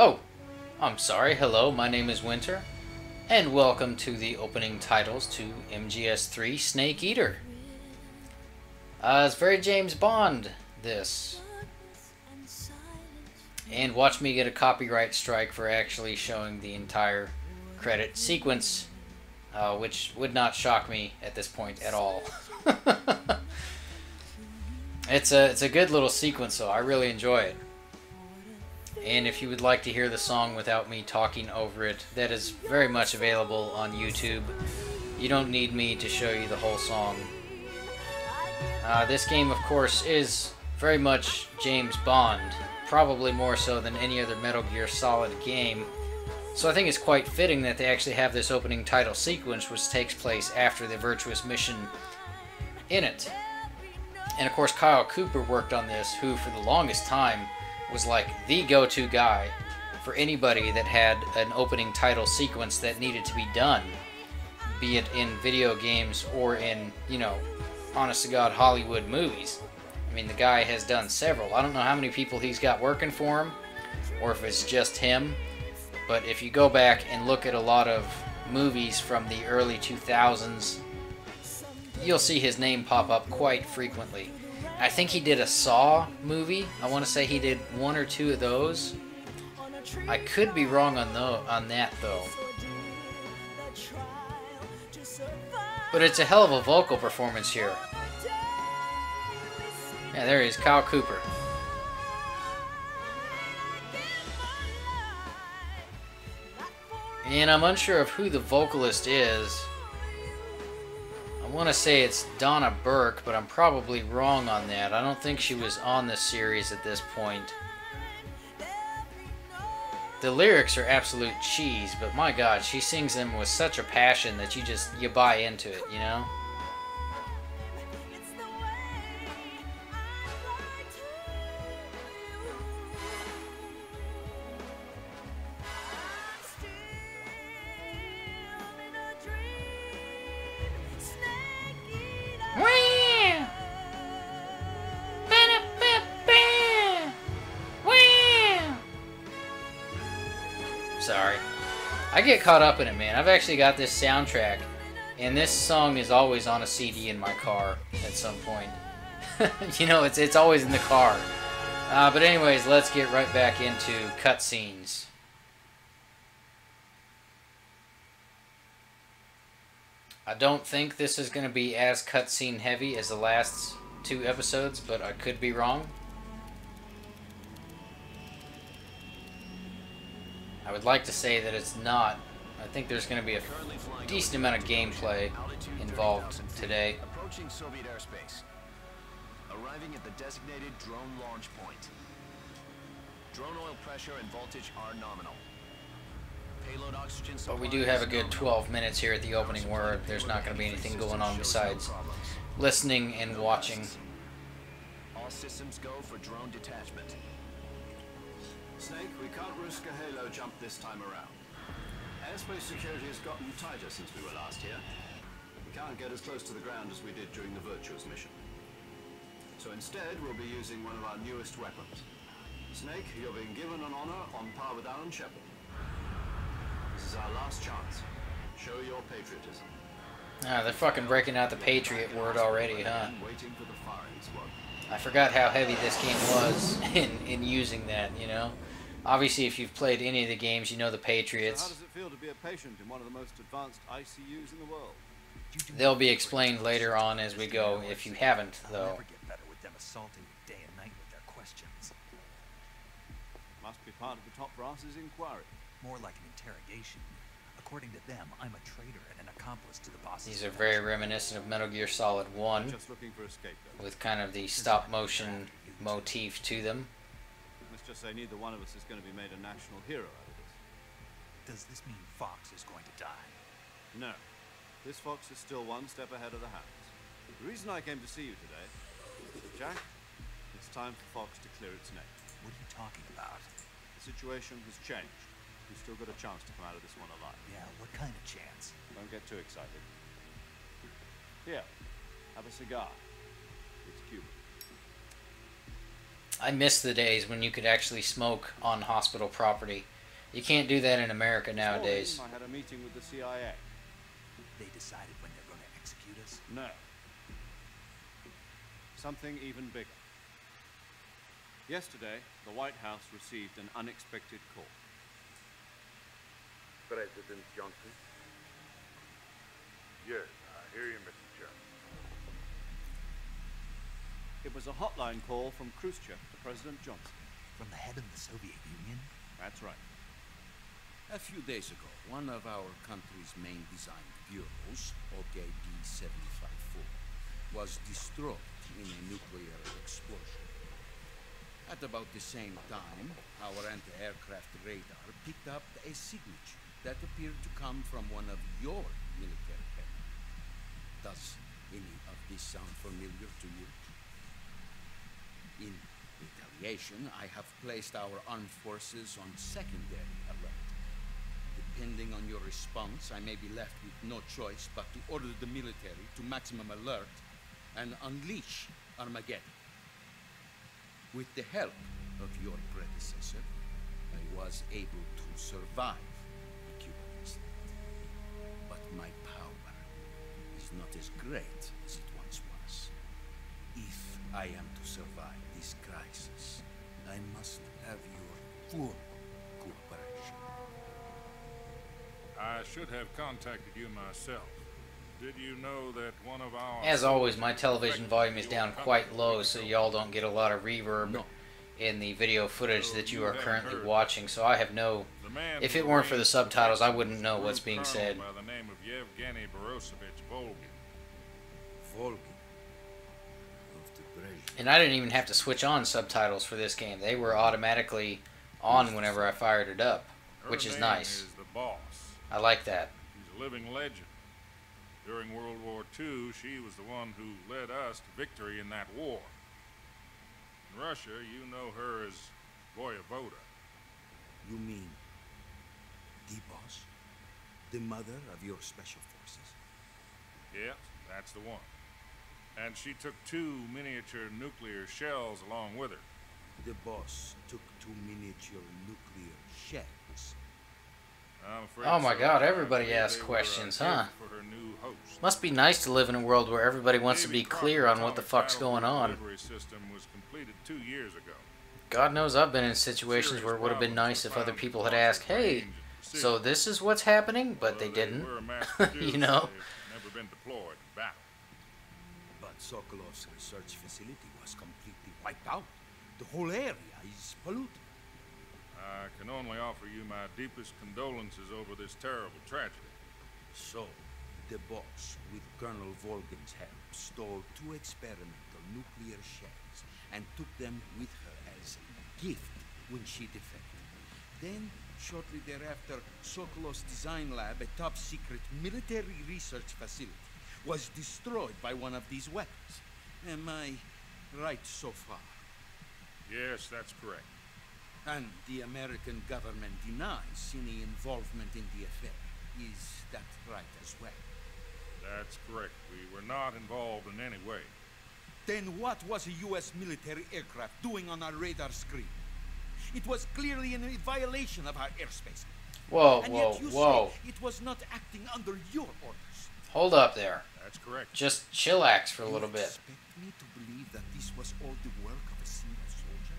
Oh, I'm sorry. Hello, my name is Winter, and welcome to the opening titles to MGS3 Snake Eater. It's very James Bond, this. And watch me get a copyright strike for actually showing the entire credit sequence, which would not shock me at this point at all. It's a good little sequence, though. I really enjoy it. And if you would like to hear the song without me talking over it, that is very much available on YouTube. You don't need me to show you the whole song. This game, of course, is very much James Bond, probably more so than any other Metal Gear Solid game. So I think it's quite fitting that they actually have this opening title sequence, which takes place after the Virtuous mission in it. And of course, Kyle Cooper worked on this, who for the longest time was like the go-to guy for anybody that had an opening title sequence that needed to be done, be it in video games or in, you know, honest to God Hollywood movies. I mean, the guy has done several. I don't know how many people he's got working for him, or if it's just him, but if you go back and look at a lot of movies from the early 2000s, you'll see his name pop up quite frequently. I think he did a Saw movie. I want to say he did one or two of those. I could be wrong on that though. But it's a hell of a vocal performance here. Yeah, there he is, Kyle Cooper. And I'm unsure of who the vocalist is. I want to say it's Donna Burke, but I'm probably wrong on that. I don't think she was on the series at this point. The lyrics are absolute cheese, but my God, she sings them with such a passion that you buy into it, you know? Sorry. I get caught up in it, man. I've actually got this soundtrack, and this song is always on a CD in my car at some point. You know, it's always in the car. But anyways, let's get right back into cutscenes. I don't think this is going to be as cutscene heavy as the last two episodes, but I could be wrong. I would like to say that it's not. I think there's going to be a decent amount of gameplay involved today. Approaching Soviet airspace. Arriving at the designated drone launch point. Drone oil pressure and voltage are nominal. Payload oxygen supply. But we do have a good 12 minutes here at the opening where there's not going to be anything going on besides listening and watching. All systems go for drone detachment. Snake, we can't risk a halo jump this time around. Airspace security has gotten tighter since we were last here. We can't get as close to the ground as we did during the Virtuous mission. So instead, we'll be using one of our newest weapons. Snake, you're being given an honor on par with Alan Shepard. This is our last chance. Show your patriotism. Ah, they're fucking breaking out the Patriot word already, huh? Waiting for the firing squad. I forgot how heavy this game was in using that, you know? Obviously, if you've played any of the games, you know the Patriots. So how does it feel to be a patient in one of the most advanced ICUs in the world? They'll be explained later on as we go, if you haven't, though. Never get better with them assaulting me day and night with their questions. Must be part of the top brass's inquiry. More like an interrogation. According to them, I'm a traitor and an accomplice to the boss's. These are very reminiscent of Metal Gear Solid 1, Just looking for a scapegoat. with kind of the stop-motion motif to them. Let's just say neither one of us is going to be made a national hero out of this. Does this mean Fox is going to die? No. This fox is still one step ahead of the hounds. The reason I came to see you today, Jack, it's time for Fox to clear its name. What are you talking about? The situation has changed. We've still got a chance to come out of this one alive. Yeah, what kind of chance? Don't get too excited. Here, have a cigar. It's Cuban. I miss the days when you could actually smoke on hospital property. You can't do that in America nowadays. This morning, I had a meeting with the CIA. They decided when they're going to execute us? No. Something even bigger. Yesterday, the White House received an unexpected call. President Johnson? Yes, I hear you, Mr. Chairman. It was a hotline call from Khrushchev to President Johnson. From the head of the Soviet Union? That's right. A few days ago, one of our country's main design bureaus, OKD-754, was destroyed in a nuclear explosion. At about the same time, our anti-aircraft radar picked up a signature that appeared to come from one of your military aircraft. Does any of this sound familiar to you? In retaliation, I have placed our armed forces on secondary alert. Depending on your response, I may be left with no choice but to order the military to maximum alert and unleash Armageddon. With the help of your predecessor, I was able to survive the Cuban Missile. But my power is not as great as it once was. If I am to survive this crisis, I must have your full cooperation. I should have contacted you myself. Did you know that one of our... As always, my television volume is down quite low, so y'all don't get a lot of reverb No. in the video footage that you are currently watching. So I have no... If it weren't for the subtitles, I wouldn't know what's being said. By the name of Yevgeny Borosovich Volgin. Volgin of the Brave. And I didn't even have to switch on subtitles for this game. They were automatically on whenever I fired it up, which is nice. Her name is the Boss. I like that. She's a living legend. During World War II, she was the one who led us to victory in that war. In Russia, you know her as Voyevoda. You mean the boss? The mother of your special forces? Yes, that's the one. And she took 2 miniature nuclear shells along with her. The boss took 2 miniature nuclear shells. I'm afraid Oh my so. God, everybody I believe asks they were questions, a gift huh? for her new host. Must be nice to live in a world where everybody wants to be Davy clear on what the Crockett fuck's Battle going on. delivery system was completed 2 years ago. God knows I've been in situations where it would have been nice if other people had asked, hey, so this is what's happening? But they didn't. You know? They've never been deployed in battle. But Sokolov's research facility was completely wiped out. The whole area is polluted. I can only offer you my deepest condolences over this terrible tragedy. So, the boss, with Colonel Volgin's help, stole 2 experimental nuclear shells and took them with her as a gift when she defected. Then, shortly thereafter, Sokolov's design lab, a top-secret military research facility, was destroyed by one of these weapons. Am I right so far? Yes, that's correct. And the American government denies any involvement in the affair. Is that right as well? That's correct. We were not involved in any way. Then what was a U.S. military aircraft doing on our radar screen? It was clearly in a violation of our airspace. Whoa, And whoa, yet you whoa. say it was not acting under your orders. Hold up there. That's correct. Just chillax for a You little bit. expect me to believe that this was all the work of a single soldier?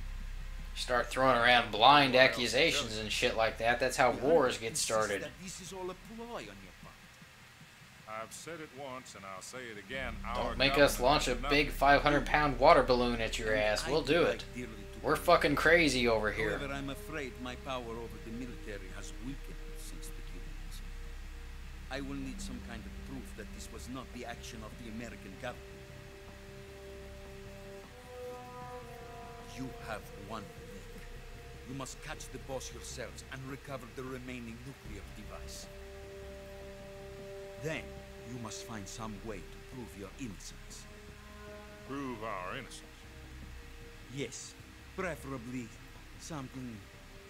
Start throwing around blind accusations and shit like that. That's how wars get Insist started. that this is all a ploy on your part. I've said it once and I'll say it again. Don't make us launch a big 500-pound water balloon at your ass. We'll do it. We're fucking crazy over here. However, I'm afraid my power over the military has weakened since the Cuban Missile. I will need some kind of proof that this was not the action of the American government. You have one week. You must catch the boss yourselves and recover the remaining nuclear device. Then, you must find some way to prove your innocence. Prove our innocence. Yes, preferably something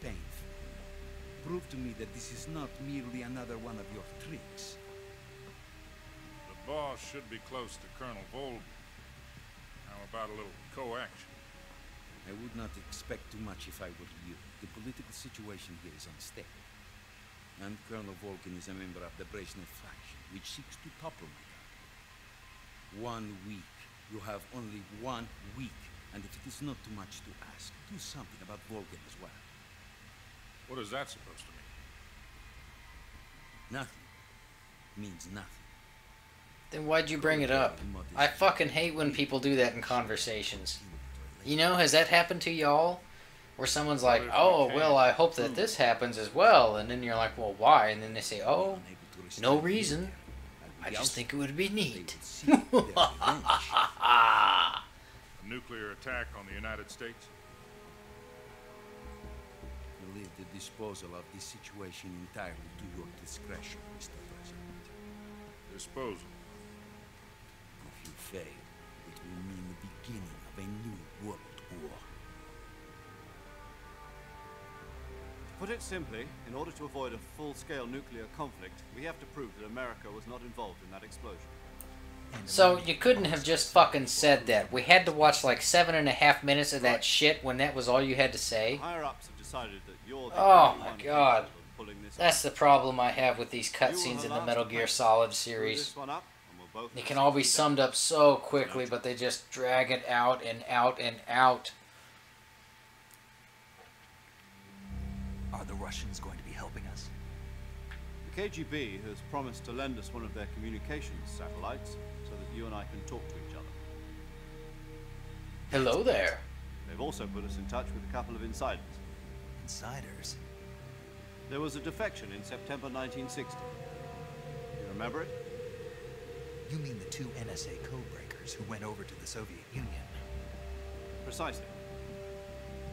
painful. Prove to me that this is not merely another one of your tricks. The boss should be close to Colonel Volgin. How about a little co-action? I would not expect too much if I were you. The political situation here is unstable. And Colonel Volkin is a member of the Brezhnev faction, which seeks to topple my government. 1 week. You have only 1 week. And if it is not too much to ask, do something about Volkin as well. What is that supposed to mean? Nothing. Means nothing. Then why'd you bring it up? I fucking hate when people do that in conversations. You know, has that happened to y'all? Where someone's like, oh, well, I hope that this happens as well. And then you're like, well, why? And then they say, oh, no reason. I just think it would be neat. A nuclear attack on the United States? I leave the disposal of this situation entirely to your discretion, Mr. President. Disposal. If you fail, it will mean the beginning of a new world war. To put it simply, in order to avoid a full-scale nuclear conflict, we have to prove that America was not involved in that explosion. So you couldn't have just fucking said that. We had to watch like 7.5 minutes of that shit when that was all you had to say. Higher-ups have decided that you're the Oh only my one god. capable of pulling this That's off. the problem I have with these You will cutscenes have in the asked Metal to Gear make Solid screw series. this one up, and we'll both They can all be succeed. summed up so quickly, but they just drag it out and out and out. Are the Russians going to be helping us? The KGB has promised to lend us one of their communications satellites so that you and I can talk to each other. Hello there. They've also put us in touch with a couple of insiders. Insiders? There was a defection in September 1960. You remember it? You mean the 2 NSA codebreakers who went over to the Soviet Union? Precisely.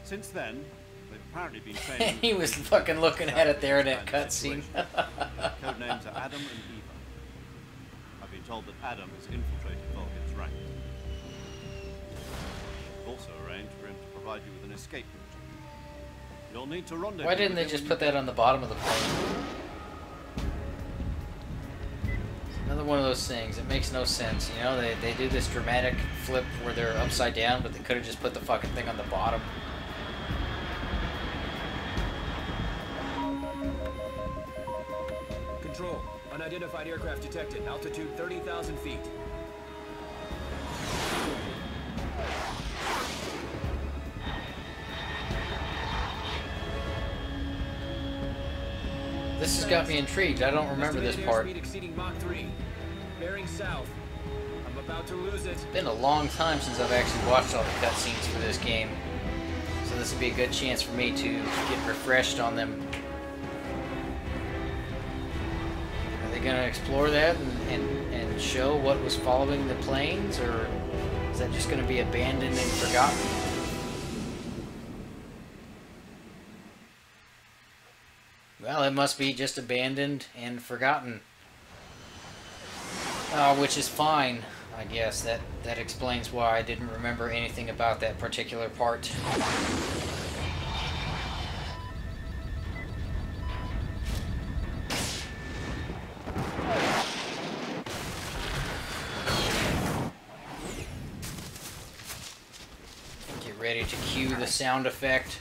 Since then, they've apparently been training... He was fucking looking at it there in that cutscene. Codenames are Adam and Eva. I've been told that Adam has infiltrated Vulcan's ranks. We've also arranged for him to provide you with an escape route. You'll need to rendezvous. Why didn't they with him just when put that on the bottom of the plane? Another one of those things. It makes no sense. You know, they do this dramatic flip where they're upside down, but they could have just put the fucking thing on the bottom. Control. Unidentified aircraft detected. Altitude 30,000 feet. This has got me intrigued. I don't remember this part. Airspeed exceeding Mach 3. Bearing south. I'm about to lose it. It's been a long time since I've actually watched all the cutscenes for this game. So this would be a good chance for me to get refreshed on them. Are they going to explore that and show what was following the planes? Or is that just going to be abandoned and forgotten? Well, it must be just abandoned and forgotten. Which is fine, I guess. That explains why I didn't remember anything about that particular part. Get ready to cue the sound effect.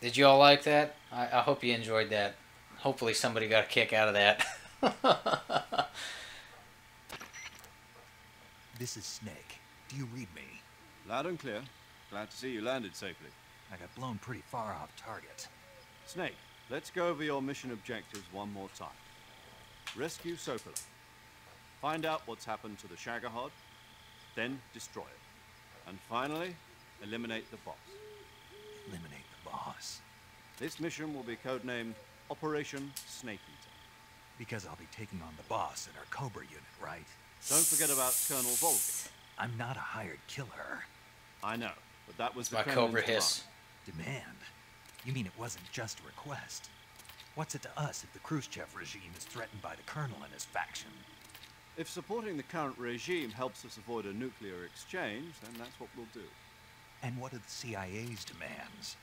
Did you all like that? I hope you enjoyed that. Hopefully somebody got a kick out of that. This is Snake. Do you read me? Loud and clear. Glad to see you landed safely. I got blown pretty far off target. Snake, let's go over your mission objectives one more time. Rescue Sokola. Find out what's happened to the Shagohod, then destroy it. And finally, eliminate the boss. Eliminate the boss. This mission will be codenamed Operation Snake Eater. Because I'll be taking on the boss in our Cobra unit, right? Don't forget about Colonel Volkin. I'm not a hired killer. I know, but that was the My Kremlin's Cobra hiss. Demand? You mean it wasn't just a request? What's it to us if the Khrushchev regime is threatened by the Colonel and his faction? If supporting the current regime helps us avoid a nuclear exchange, then that's what we'll do. And what are the CIA's demands?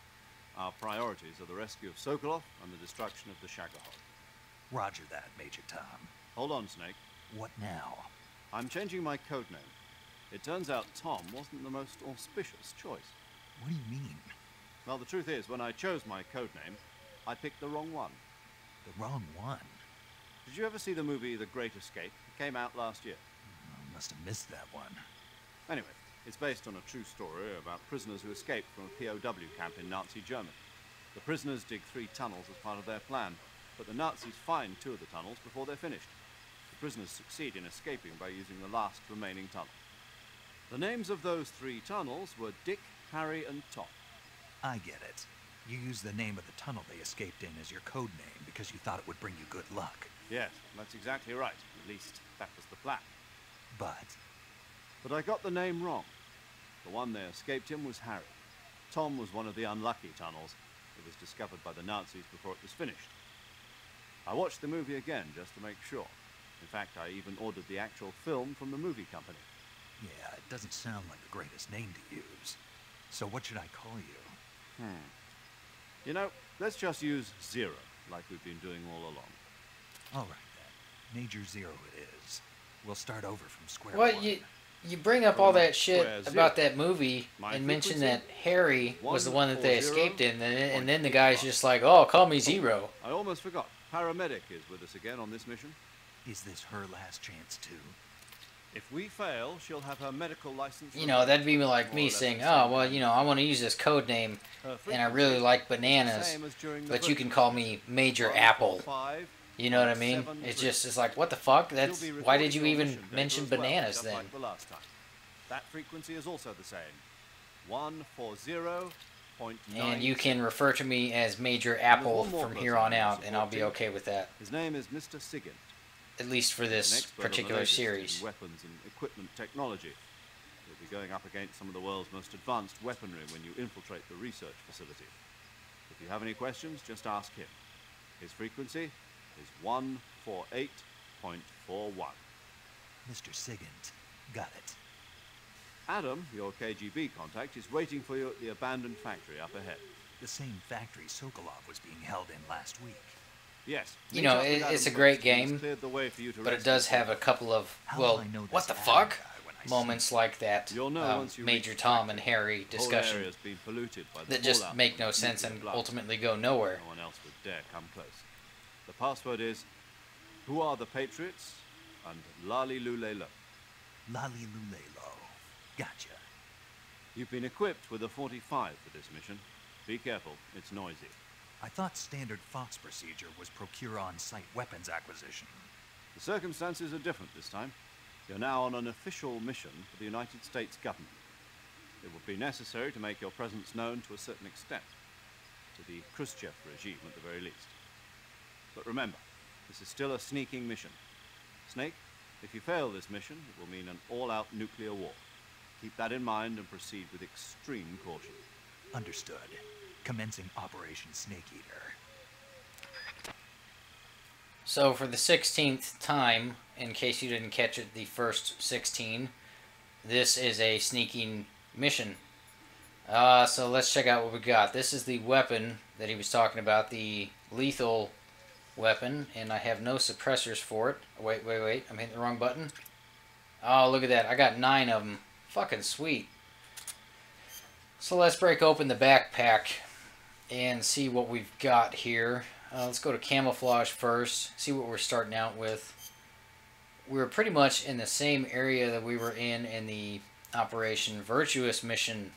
Our priorities are the rescue of Sokolov and the destruction of the Shagohod. Roger that, Major Tom. Hold on, Snake. What now? I'm changing my codename. It turns out Tom wasn't the most auspicious choice. What do you mean? Well, the truth is, when I chose my codename, I picked the wrong one. The wrong one? Did you ever see the movie The Great Escape? It came out last year. I must have missed that one. Anyway, it's based on a true story about prisoners who escaped from a POW camp in Nazi Germany. The prisoners dig 3 tunnels as part of their plan, but the Nazis find 2 of the tunnels before they're finished. The prisoners succeed in escaping by using the last remaining tunnel. The names of those 3 tunnels were Dick, Harry, and Tom. I get it. You used the name of the tunnel they escaped in as your code name because you thought it would bring you good luck. Yes, that's exactly right. At least, that was the plan. But I got the name wrong. The one they escaped in was Harry. Tom was one of the unlucky tunnels. It was discovered by the Nazis before it was finished. I watched the movie again just to make sure. In fact, I even ordered the actual film from the movie company. yeah, it doesn't sound like the greatest name to use. So what should I call you? You know, let's just use Zero, like we've been doing all along. All right then. Major Zero it is. We'll start over from square What one. you bring up all that shit Square zero. about that movie My and mention frequency? that Harry was the one that they 140 escaped in, and then the point guy's 85. just like, oh, call me Zero. I almost forgot. Paramedic is with us again on this mission. Is this her last chance too? If we fail, she'll have her medical license. You know, that'd be like More or me less saying, the same oh, well, thing. you know, I want to use this code name, Her and I really frequency like is the bananas, same as during the but you can virtual call me Major mission. Apple. 145, You know what I mean? 73. It's just, it's like, what the fuck? That's You'll be why did recording you your even mission data mention as well, bananas just then? like the last time. That frequency is also the same. 140.9. And you can refer to me as Major Apple one more from here person on in the out, and I'll support be team. okay with that. His name is Mr. Sigint. At least for An this expert on the particular latest in series. weapons and equipment technology. You'll be going up against some of the world's most advanced weaponry when you infiltrate the research facility. If you have any questions, just ask him. His frequency is 148.41. Mr. Sigint. Got it. Adam, your KGB contact, is waiting for you at the abandoned factory up ahead. The same factory Sokolov was being held in last week. Yes. You meet know, up with it's Adam a great first. He's game, cleared the way for you to but it rescue does have a Sokolov. couple of, How well, will I know what this the Adam fuck? guy when I see Moments like that. You'll know once you Major reach the Tom and factory. Harry The whole discussion area's been polluted by the that just fallout make from no the sense nuclear and blast. ultimately go nowhere. No one else would dare come close. The password is, who are the Patriots? And Lali Lulelo. Lali Lulelo. Gotcha. You've been equipped with a 45 for this mission. Be careful, it's noisy. I thought standard Fox procedure was procure on-site weapons acquisition. The circumstances are different this time. You're now on an official mission for the United States government. It would be necessary to make your presence known to a certain extent, to the Khrushchev regime at the very least. But remember, this is still a sneaking mission. Snake, if you fail this mission, it will mean an all-out nuclear war. Keep that in mind and proceed with extreme caution. Understood. Commencing Operation Snake Eater. So for the 16th time, in case you didn't catch it the first 16, this is a sneaking mission. So let's check out what we got. This is the weapon that he was talking about, the lethal weapon, and I have no suppressors for it. Wait, I'm hitting the wrong button. Oh, look at that. I got 9 of them. Fucking sweet. So let's break open the backpack and see what we've got here. Let's go to camouflage first, see what we're starting out with. We're pretty much in the same area that we were in the Operation Virtuous mission.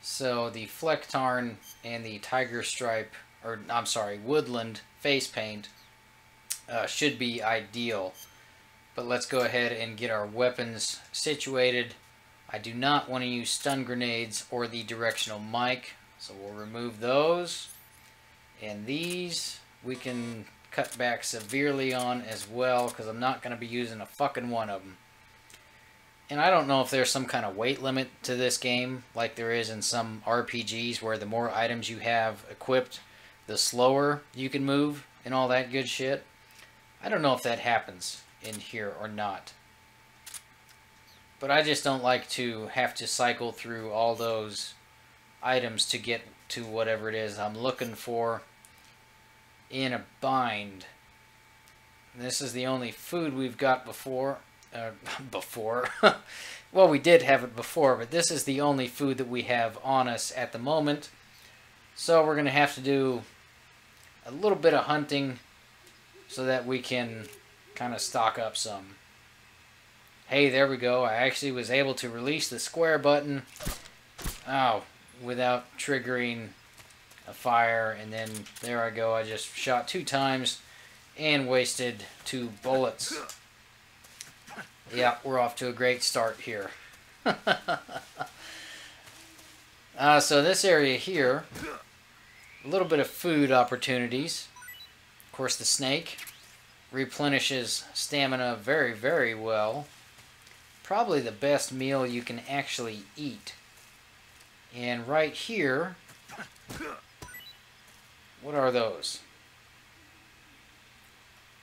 So the Flecktarn and the Tiger Stripe, or I'm sorry, Woodland face paint should be ideal. But let's go ahead and get our weapons situated. I do not want to use stun grenades or the directional mic, so we'll remove those. And these we can cut back severely on as well, because I'm not going to be using a fucking one of them. And I don't know if there's some kind of weight limit to this game, like there is in some RPGs, where the more items you have equipped, the slower you can move and all that good shit. I don't know if that happens in here or not. But I just don't like to have to cycle through all those items to get to whatever it is I'm looking for in a bind. This is the only food we've got before. Well, we did have it before, but this is the only food that we have on us at the moment. So we're going to have to do a little bit of hunting so that we can kind of stock up some. Hey, there we go. I actually was able to release the square button. Oh, without triggering a fire, and then there I go. I just shot 2 times and wasted 2 bullets. Yeah, we're off to a great start here. So this area here, a little bit of food opportunities. Of course, the snake replenishes stamina very, very well. Probably the best meal you can actually eat. And right here, what are those?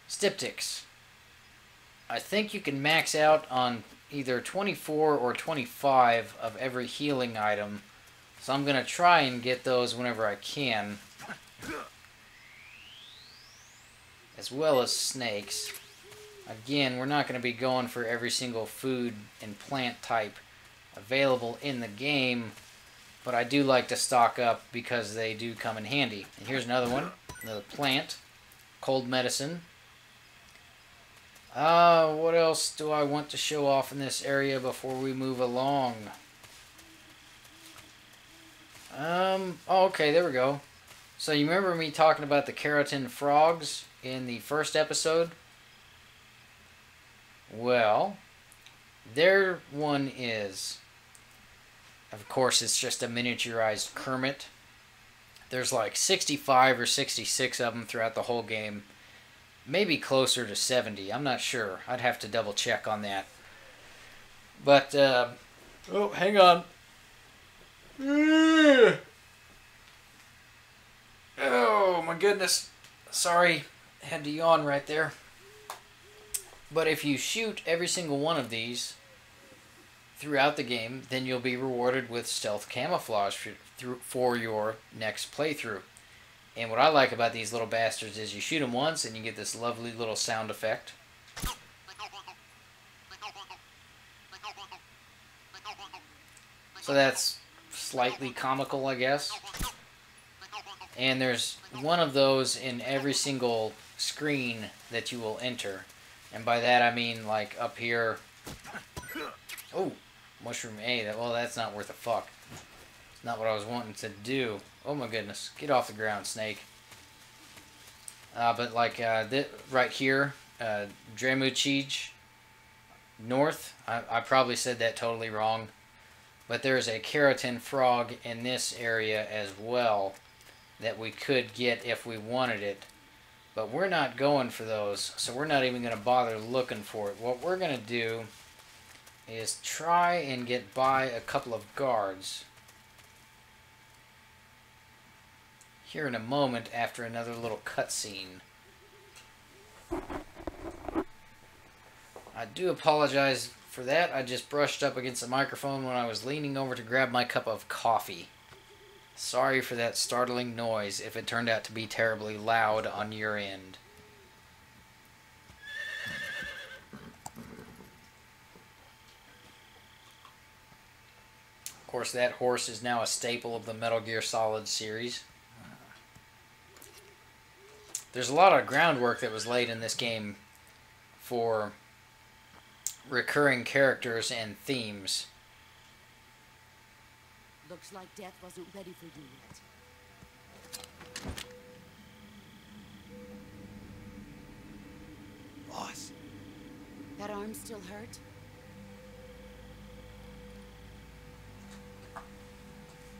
Styptics. I think you can max out on either 24 or 25 of every healing item. So I'm going to try and get those whenever I can. As well as snakes. Again, we're not going to be going for every single food and plant type available in the game. But I do like to stock up because they do come in handy. And here's another one. Another plant. Cold medicine. What else do I want to show off in this area before we move along? Oh, okay, there we go. So you remember me talking about the keratin frogs in the first episode? Well, there one is. Of course, it's just a miniaturized Kermit. There's like 65 or 66 of them throughout the whole game. Maybe closer to 70. I'm not sure. I'd have to double check on that. But, oh, hang on. Oh, my goodness. Sorry. I had to yawn right there. But if you shoot every single one of these throughout the game, then you'll be rewarded with stealth camouflage for your next playthrough. And what I like about these little bastards is you shoot them once and you get this lovely little sound effect. So that's slightly comical, I guess. And there's one of those in every single screen that you will enter. And by that I mean like up here. Oh, mushroom A. Well, that's not worth a fuck. It's not what I was wanting to do. Oh my goodness. Get off the ground, snake. But like right here, Dramuchij North. I probably said that totally wrong. But there's a keratin frog in this area as well that we could get if we wanted it. But we're not going for those, so we're not even going to bother looking for it. What we're going to do is try and get by a couple of guards here in a moment after another little cutscene. I do apologize for that. I just brushed up against the microphone when I was leaning over to grab my cup of coffee. Sorry for that startling noise if it turned out to be terribly loud on your end. Of course, that horse is now a staple of the Metal Gear Solid series. There's a lot of groundwork that was laid in this game for recurring characters and themes. Looks like death wasn't ready for you yet. Boss. That arm still hurt?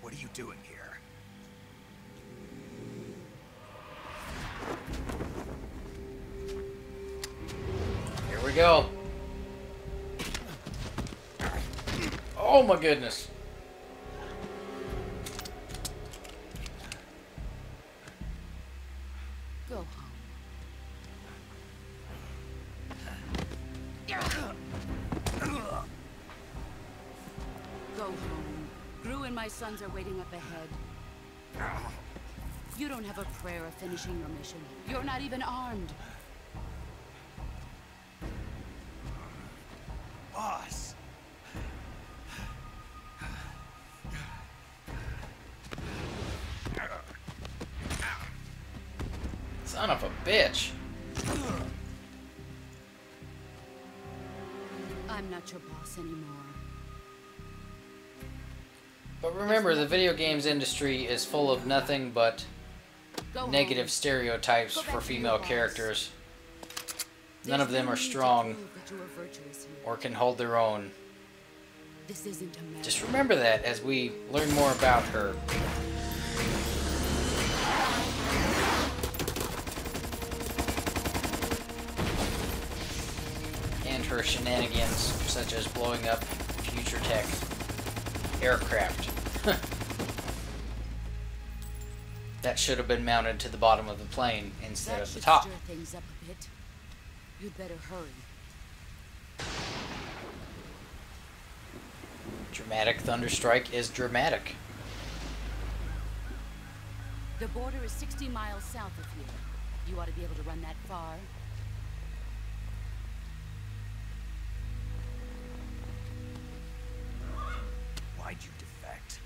What are you doing here? Here we go. Oh my goodness. Go home. Go home. Gru and my sons are waiting up ahead. You don't have a prayer of finishing your mission. You're not even armed. Boss! Son of a bitch. I'm not your boss anymore. But remember, the video games industry is full of nothing but Go negative home. stereotypes Go back for to your female boss. characters. None There's of them no are need to strong prove that you are virtuous here. or can hold their own. This isn't a marriage. Just remember that as we learn more about her. And her shenanigans, such as blowing up future tech aircraft. That should have been mounted to the bottom of the plane instead That of the should top. stir things up a bit. You'd better hurry. Dramatic thunderstrike is dramatic. The border is 60 miles south of here. You ought to be able to run that far. Why'd you defect?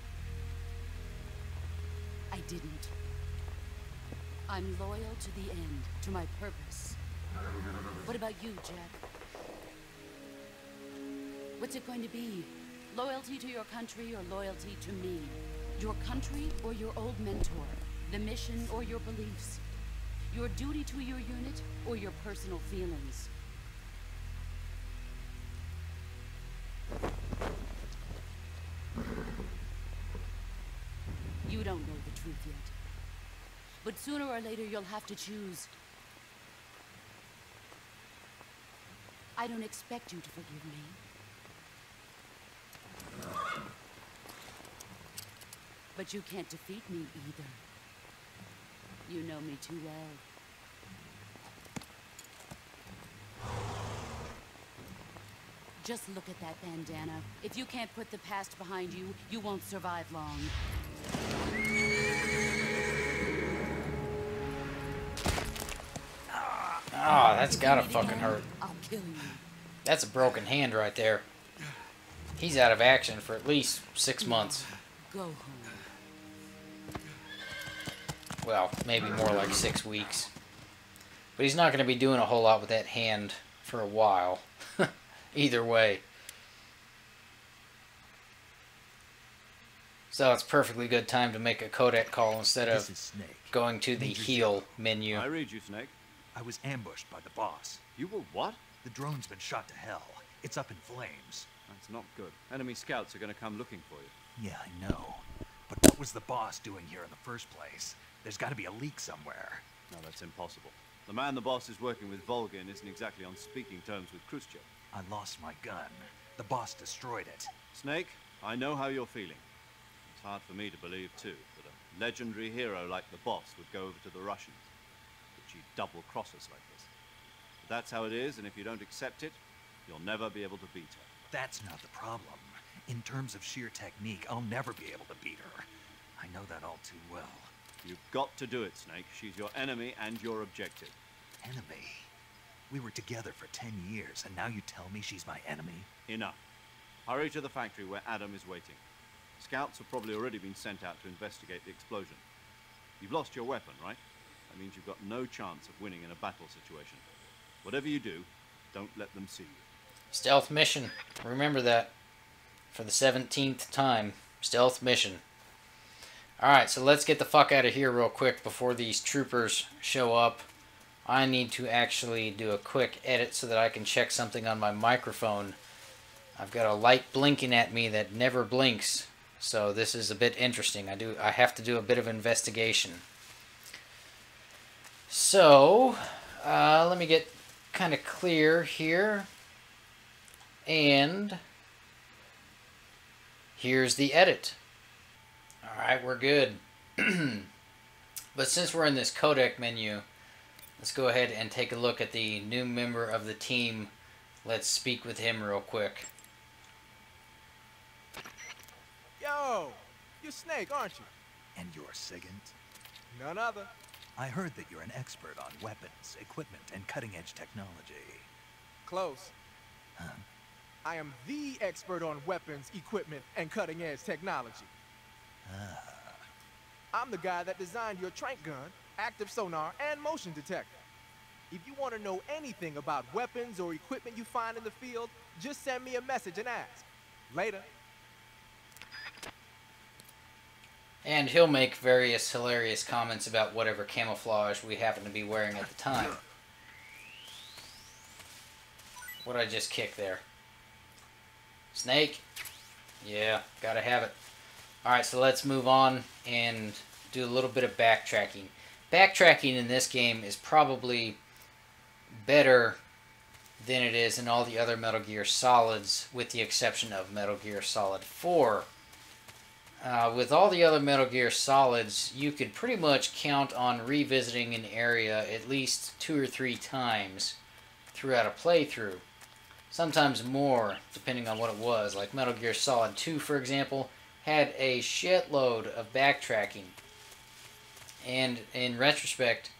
I didn't. I'm loyal to the end, to my purpose. What about you, Jack? What's it going to be? Loyalty to your country or loyalty to me? Your country or your old mentor? The mission or your beliefs? Your duty to your unit or your personal feelings? You don't know the truth yet. But sooner or later you'll have to choose. I don't expect you to forgive me. But you can't defeat me either. You know me too well. Just look at that bandana. If you can't put the past behind you, you won't survive long. Ah, that's gotta If you need fucking me, hurt. I'll kill you. That's a broken hand right there. He's out of action for at least 6 months. Go home. Well, maybe more like 6 weeks. But he's not going to be doing a whole lot with that hand for a while. Either way. So it's perfectly good time to make a codec call instead This of is Snake. going to the Major heal Zero. menu. I read you, Snake. I was ambushed by the boss. You were what? The drone's been shot to hell. It's up in flames. That's not good. Enemy scouts are going to come looking for you. Yeah, I know. But what was the boss doing here in the first place? There's got to be a leak somewhere. No, that's impossible. The man the boss is working with, Volgin, isn't exactly on speaking terms with Khrushchev. I lost my gun. The boss destroyed it. Snake, I know how you're feeling. It's hard for me to believe, too, that a legendary hero like the boss would go over to the Russians. That she'd double-cross us like this. But that's how it is, and if you don't accept it, you'll never be able to beat her. That's not the problem. In terms of sheer technique, I'll never be able to beat her. I know that all too well. You've got to do it, Snake. She's your enemy and your objective. Enemy? We were together for 10 years, and now you tell me she's my enemy? Enough. Hurry to the factory where Adam is waiting. Scouts have probably already been sent out to investigate the explosion. You've lost your weapon, right? That means you've got no chance of winning in a battle situation. Whatever you do, don't let them see you. Stealth mission. Remember that. For the 17th time. Stealth mission. Alright, so let's get the fuck out of here real quick before these troopers show up. I need to actually do a quick edit so that I can check something on my microphone. I've got a light blinking at me that never blinks. So this is a bit interesting. I have to do a bit of investigation. So, let me get kind of clear here. And here's the edit. Alright, we're good. But since we're in this codec menu, let's go ahead and take a look at the new member of the team. Let's speak with him real quick. Yo, you're Snake, aren't you? And you're Sigint? None other. I heard that you're an expert on weapons, equipment, and cutting-edge technology. Close. Huh? I am the expert on weapons, equipment, and cutting-edge technology. Ah. I'm the guy that designed your trank gun, active sonar, and motion detector. If you want to know anything about weapons or equipment you find in the field, just send me a message and ask. Later. And he'll make various hilarious comments about whatever camouflage we happen to be wearing at the time. What'd I just kick there? Snake? Yeah, gotta have it. Alright, so let's move on and do a little bit of backtracking. Backtracking in this game is probably better than it is in all the other Metal Gear Solids, with the exception of Metal Gear Solid 4. With all the other Metal Gear Solids, you could pretty much count on revisiting an area at least 2 or 3 times throughout a playthrough. Sometimes more, depending on what it was. Like Metal Gear Solid 2, for example, had a shitload of backtracking. And in retrospect,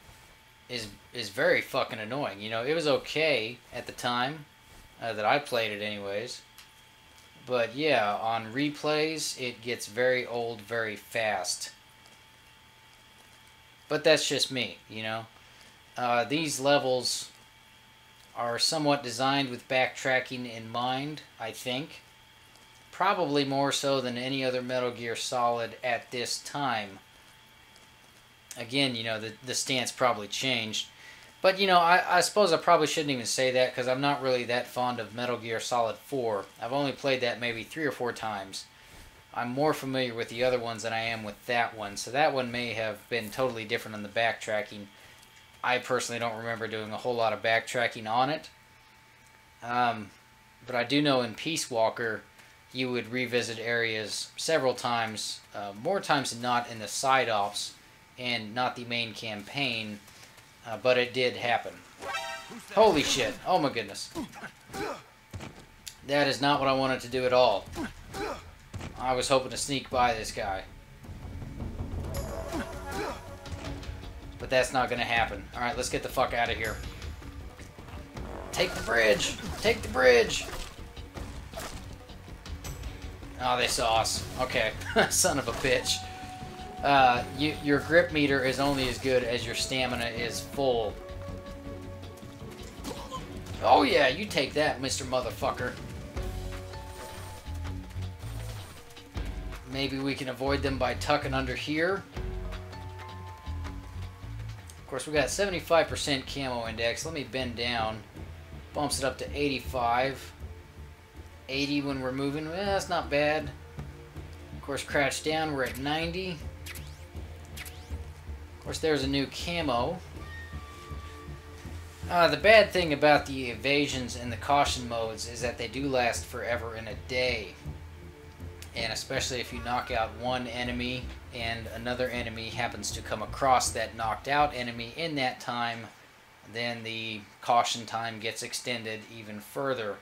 is very fucking annoying. You know, it was okay at the time that I played it anyways. But yeah, on replays, it gets very old very fast. But that's just me, you know. These levels are somewhat designed with backtracking in mind, I think. Probably more so than any other Metal Gear Solid at this time. Again, you know, the stance probably changed. But, you know, I suppose I probably shouldn't even say that, because I'm not really that fond of Metal Gear Solid 4. I've only played that maybe 3 or 4 times. I'm more familiar with the other ones than I am with that one, so that one may have been totally different on the backtracking. I personally don't remember doing a whole lot of backtracking on it. But I do know in Peace Walker, you would revisit areas several times, more times than not in the side ops, and not the main campaign. But it did happen. Holy shit. Oh my goodness. That is not what I wanted to do at all. I was hoping to sneak by this guy. But that's not going to happen. Alright, let's get the fuck out of here. Take the bridge! Take the bridge! Oh, they saw us. Okay. Son of a bitch. Your grip meter is only as good as your stamina is full. Oh yeah, you take that, Mr. Motherfucker. Maybe we can avoid them by tucking under here. Of course, we got 75% camo index. Let me bend down. Bumps it up to 85. 80 when we're moving. Well, that's not bad. Of course, crouch down, we're at 90. Of course, there's a new camo. The bad thing about the evasions and the caution modes is that they do last forever and a day. And especially if you knock out one enemy and another enemy happens to come across that knocked out enemy in that time, then the caution time gets extended even further.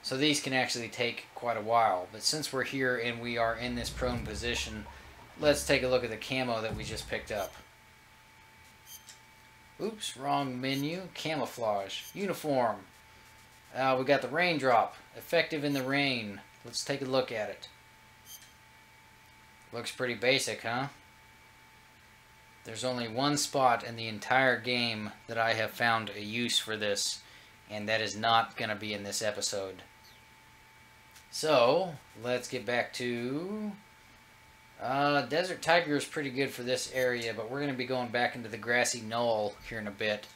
So these can actually take quite a while. But since we're here and we are in this prone position, let's take a look at the camo that we just picked up. Oops, wrong menu. Camouflage. Uniform. We got the raindrop. Effective in the rain. Let's take a look at it. Looks pretty basic, huh? There's only one spot in the entire game that I have found a use for this, and that is not going to be in this episode. So, let's get back to... Desert Tiger is pretty good for this area, but we're going to be going back into the grassy knoll here in a bit.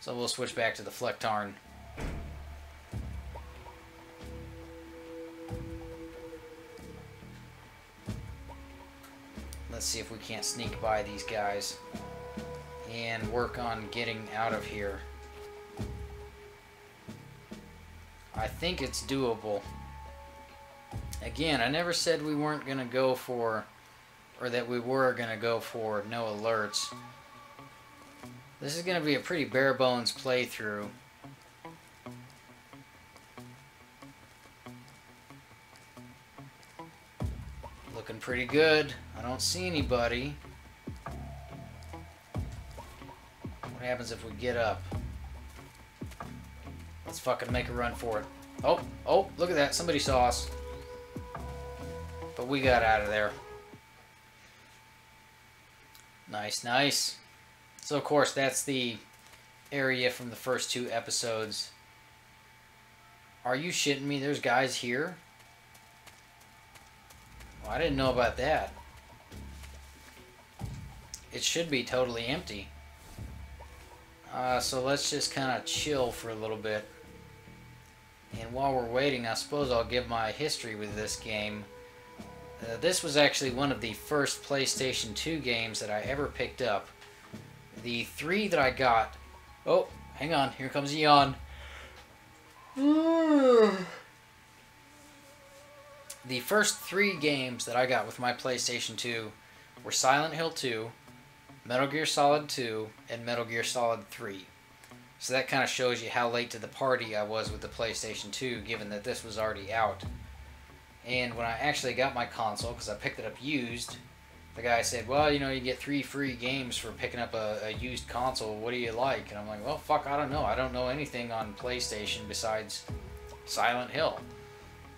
So we'll switch back to the Flecktarn. Let's see if we can't sneak by these guys and work on getting out of here. I think it's doable. Again, I never said we weren't going to go for, or that we were going to go for no alerts. This is going to be a pretty bare bones playthrough. Looking pretty good. I don't see anybody. What happens if we get up? Let's fucking make a run for it. Oh, oh, look at that. Somebody saw us. But we got out of there. Nice, nice. So, of course, that's the area from the first 2 episodes. Are you shitting me? There's guys here? Well, I didn't know about that. It should be totally empty. So let's just kind of chill for a little bit. And while we're waiting, I suppose I'll give my history with this game. This was actually one of the first PlayStation 2 games that I ever picked up. The 3 that I got... Oh, hang on. Here comes a yawn. The first 3 games that I got with my PlayStation 2 were Silent Hill 2, Metal Gear Solid 2, and Metal Gear Solid 3. So that kind of shows you how late to the party I was with the PlayStation 2, given that this was already out. And when I actually got my console, because I picked it up used, the guy said, well, you know, you get 3 free games for picking up a used console. What do you like? And I'm like, well, fuck, I don't know. I don't know anything on PlayStation besides Silent Hill.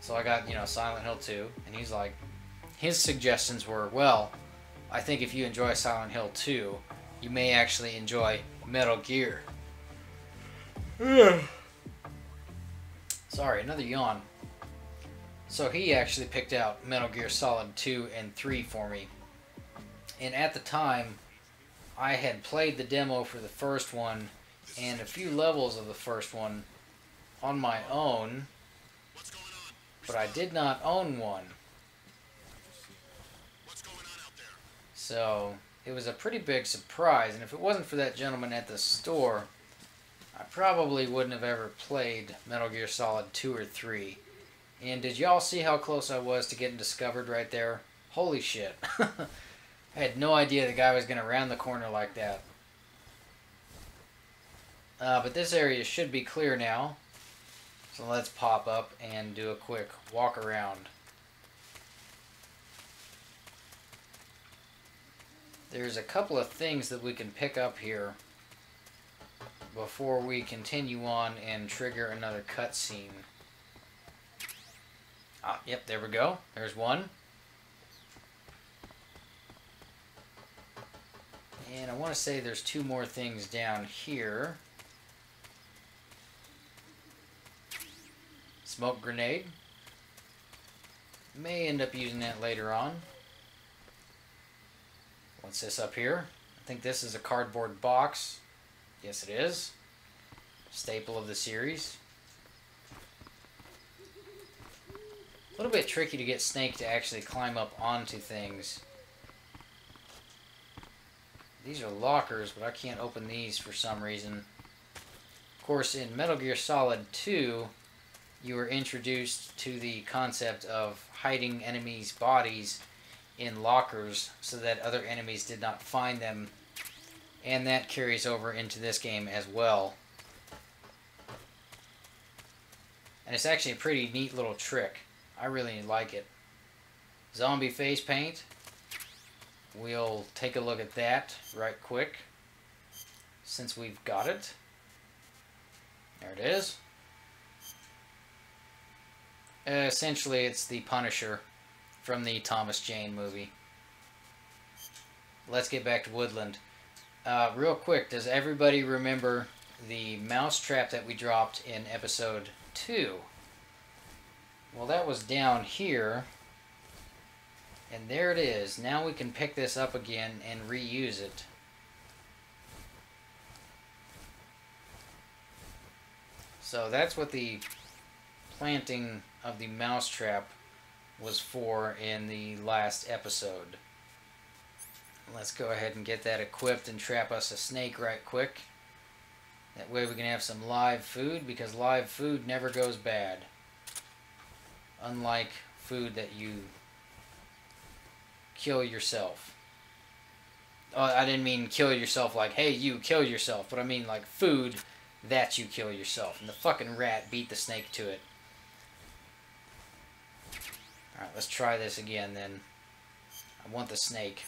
So I got, you know, Silent Hill 2. And he's like, his suggestions were, well, I think if you enjoy Silent Hill 2, you may actually enjoy Metal Gear. Sorry, another yawn. So he actually picked out Metal Gear Solid 2 and 3 for me. And at the time, I had played the demo for the first one and a few levels of the first one on my own, but I did not own one. So it was a pretty big surprise, and if it wasn't for that gentleman at the store, I probably wouldn't have ever played Metal Gear Solid 2 or 3. And did y'all see how close I was to getting discovered right there? Holy shit. I had no idea the guy was going to round the corner like that. But this area should be clear now. So let's pop up and do a quick walk around. There's a couple of things that we can pick up here before we continue on and trigger another cutscene. Ah, yep, there we go. There's one. And I want to say there's 2 more things down here. Smoke grenade. May end up using that later on. What's this up here? I think this is a cardboard box. Yes, it is. Staple of the series. A little bit tricky to get Snake to actually climb up onto things. These are lockers, but I can't open these for some reason. Of course, in Metal Gear Solid 2, you were introduced to the concept of hiding enemies' bodies in lockers so that other enemies did not find them. And that carries over into this game as well. And it's actually a pretty neat little trick. I really like it. Zombie face paint. We'll take a look at that right quick, since we've got it. There it is. Essentially, it's the Punisher from the Thomas Jane movie. Let's get back to Woodland. Real quick, does everybody remember the mousetrap that we dropped in episode 2? Well, that was down here. And there it is. Now we can pick this up again and reuse it. So that's what the planting of the mousetrap was for in the last episode. Let's go ahead and get that equipped and trap us a snake right quick. That way we can have some live food, because live food never goes bad. Unlike food that you kill yourself. Oh, I didn't mean kill yourself like, hey, you kill yourself, but I mean like food that you kill yourself. And the fucking rat beat the snake to it. Alright, let's try this again then. I want the snake.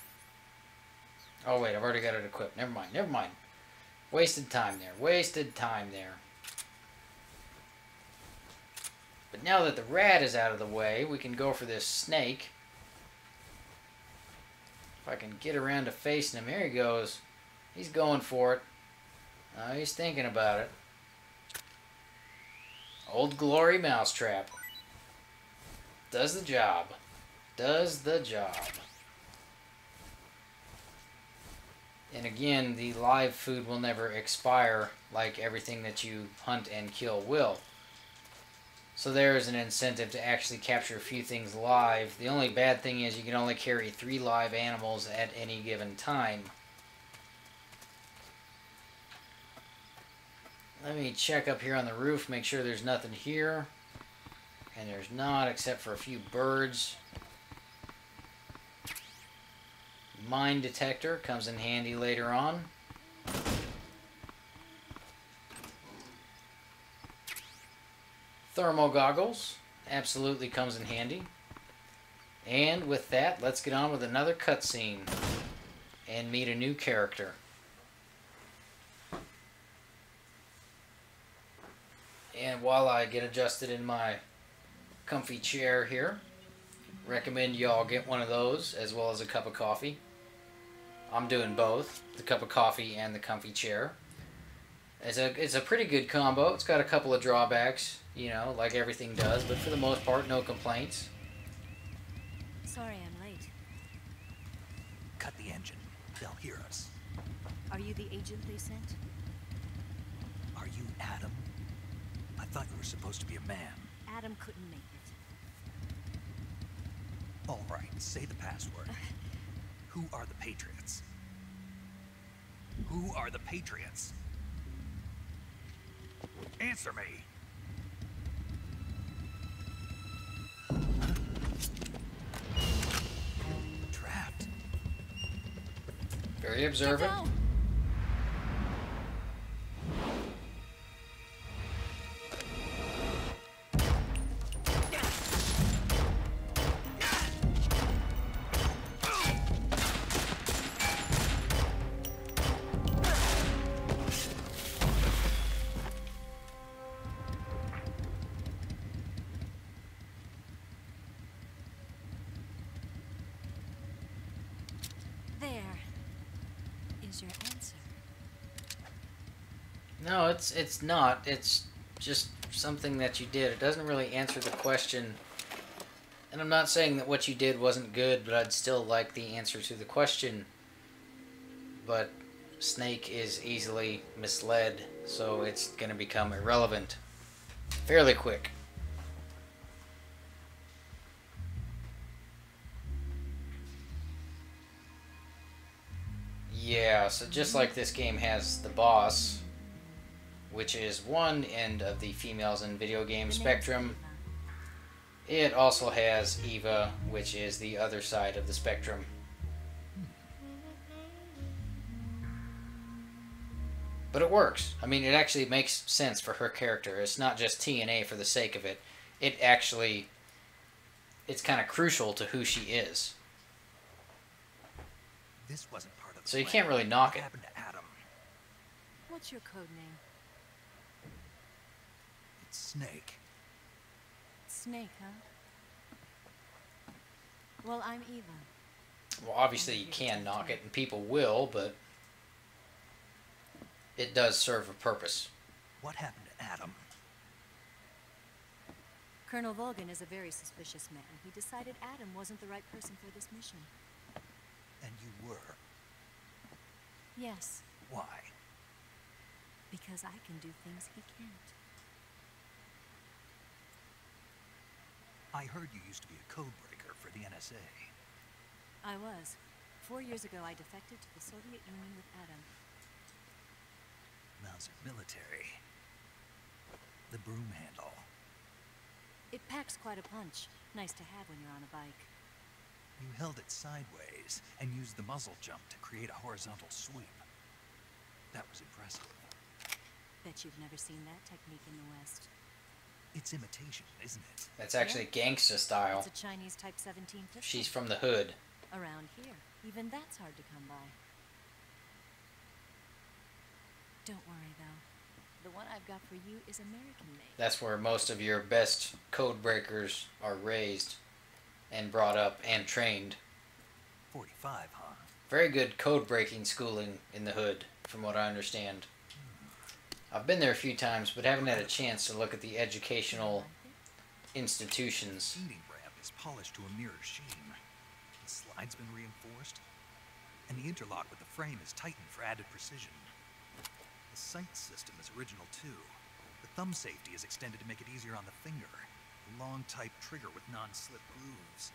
Oh wait, I've already got it equipped. Never mind, never mind. Wasted time there. Wasted time there. But now that the rat is out of the way, we can go for this snake. If I can get around to facing him. Here he goes. He's going for it. He's thinking about it. Old Glory Mousetrap. Does the job. Does the job. And again, the live food will never expire like everything that you hunt and kill will. So there is an incentive to actually capture a few things live. The only bad thing is you can only carry 3 live animals at any given time. Let me check up here on the roof, make sure there's nothing here. And there's not, except for a few birds. Mine detector comes in handy later on. Thermal goggles absolutely comes in handy. And with that, let's get on with another cutscene and meet a new character. And while I get adjusted in my comfy chair here, recommend y'all get one of those as well as a cup of coffee. I'm doing both, the cup of coffee and the comfy chair. It's a pretty good combo. It's got a couple of drawbacks, you know, like everything does, but for the most part, no complaints. Sorry I'm late. Cut the engine. They'll hear us. Are you the agent they sent? Are you Adam? I thought you were supposed to be a man. Adam couldn't make it. All right, say the password. Who are the Patriots? Who are the Patriots? Answer me. Trapped. Very observant. Your answer. No, it's not. It's just something that you did. It doesn't really answer the question. And I'm not saying that what you did wasn't good, but I'd still like the answer to the question. But Snake is easily misled, so it's going to become irrelevant fairly quick. Yeah, so just like this game has the boss, which is one end of the females in video game spectrum, it also has Eva, which is the other side of the spectrum. But it works. I mean, it actually makes sense for her character. It's not just TNA for the sake of it. It actually, it's kind of crucial to who she is. This wasn't part of the So you plan. can't really knock What it. happened to Adam? What's your code name? It's Snake. Snake, huh? Well, I'm Eva. Well, obviously you can knock it, and people will, but it does serve a purpose. What happened to Adam? Colonel Volgan is a very suspicious man. He decided Adam wasn't the right person for this mission. And you were. Yes, Why? because I can do things he can't. I heard you used to be a codebreaker for the NSA. I was. 4 years ago, I defected to the Soviet Union with Adam. Mauser military. The broom handle. It packs quite a punch. Nice to have when you're on a bike. You held it sideways and used the muzzle jump to create a horizontal sweep. That was impressive. Bet you've never seen that technique in the West. It's imitation, isn't it? That's actually gangsta style. It's a Chinese Type 17 pistol. She's from the hood. Around here, even that's hard to come by. Don't worry, though. The one I've got for you is American-made. That's where most of your best code breakers are raised and brought up and trained. 45, huh? Very good code breaking schooling in the hood, from what I understand. I've been there a few times, but haven't had a chance to look at the educational institutions. The feeding ramp is polished to a mirror sheen. The slide's been reinforced, and the interlock with the frame is tightened for added precision. The sight system is original too. The thumb safety is extended to make it easier on the finger. The long type trigger with non-slip grooves.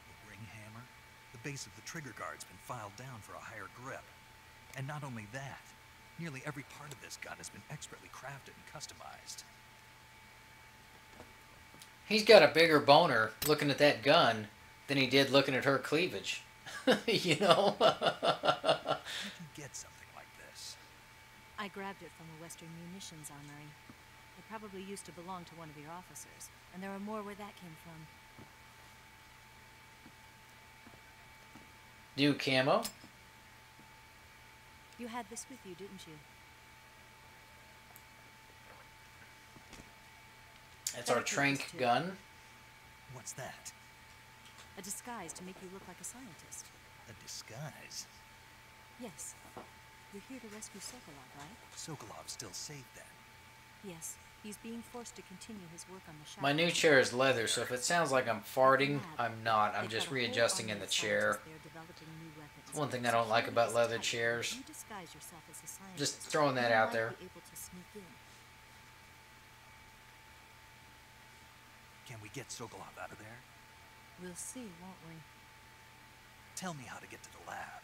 The ring hammer. The base of the trigger guard's been filed down for a higher grip. And not only that, nearly every part of this gun has been expertly crafted and customized. He's got a bigger boner looking at that gun than he did looking at her cleavage. You know? How did you get something like this? I grabbed it from a Western munitions armory. It probably used to belong to one of your officers, and there are more where that came from. New camo? You had this with you, didn't you? That's our trank gun. What's that? A disguise to make you look like a scientist. A disguise? Yes. You're here to rescue Sokolov, right? Sokolov's still safe then? Yes. He's being forced to continue his work on the shop. My new chair is leather, so if it sounds like I'm farting, I'm not. I'm just readjusting in the chair. One thing I don't like about leather chairs. Just throwing that out there. Can we get Sokolov out of there? We'll see, won't we? Tell me how to get to the lab.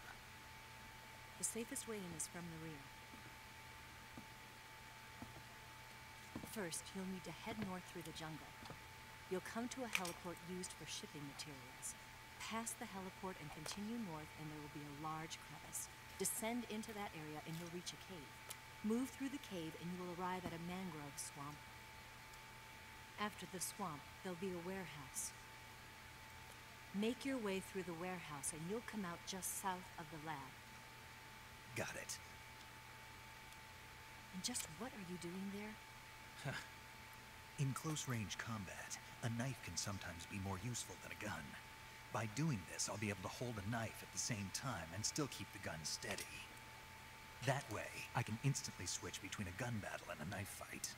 The safest way in is from the rear. First, you'll need to head north through the jungle. You'll come to a heliport used for shipping materials. Pass the heliport and continue north, and there will be a large crevice. Descend into that area and you'll reach a cave. Move through the cave and you will arrive at a mangrove swamp. After the swamp, there'll be a warehouse. Make your way through the warehouse and you'll come out just south of the lab. Got it. And just what are you doing there? In close-range combat, a knife can sometimes be more useful than a gun. By doing this, I'll be able to hold a knife at the same time and still keep the gun steady. That way, I can instantly switch between a gun battle and a knife fight.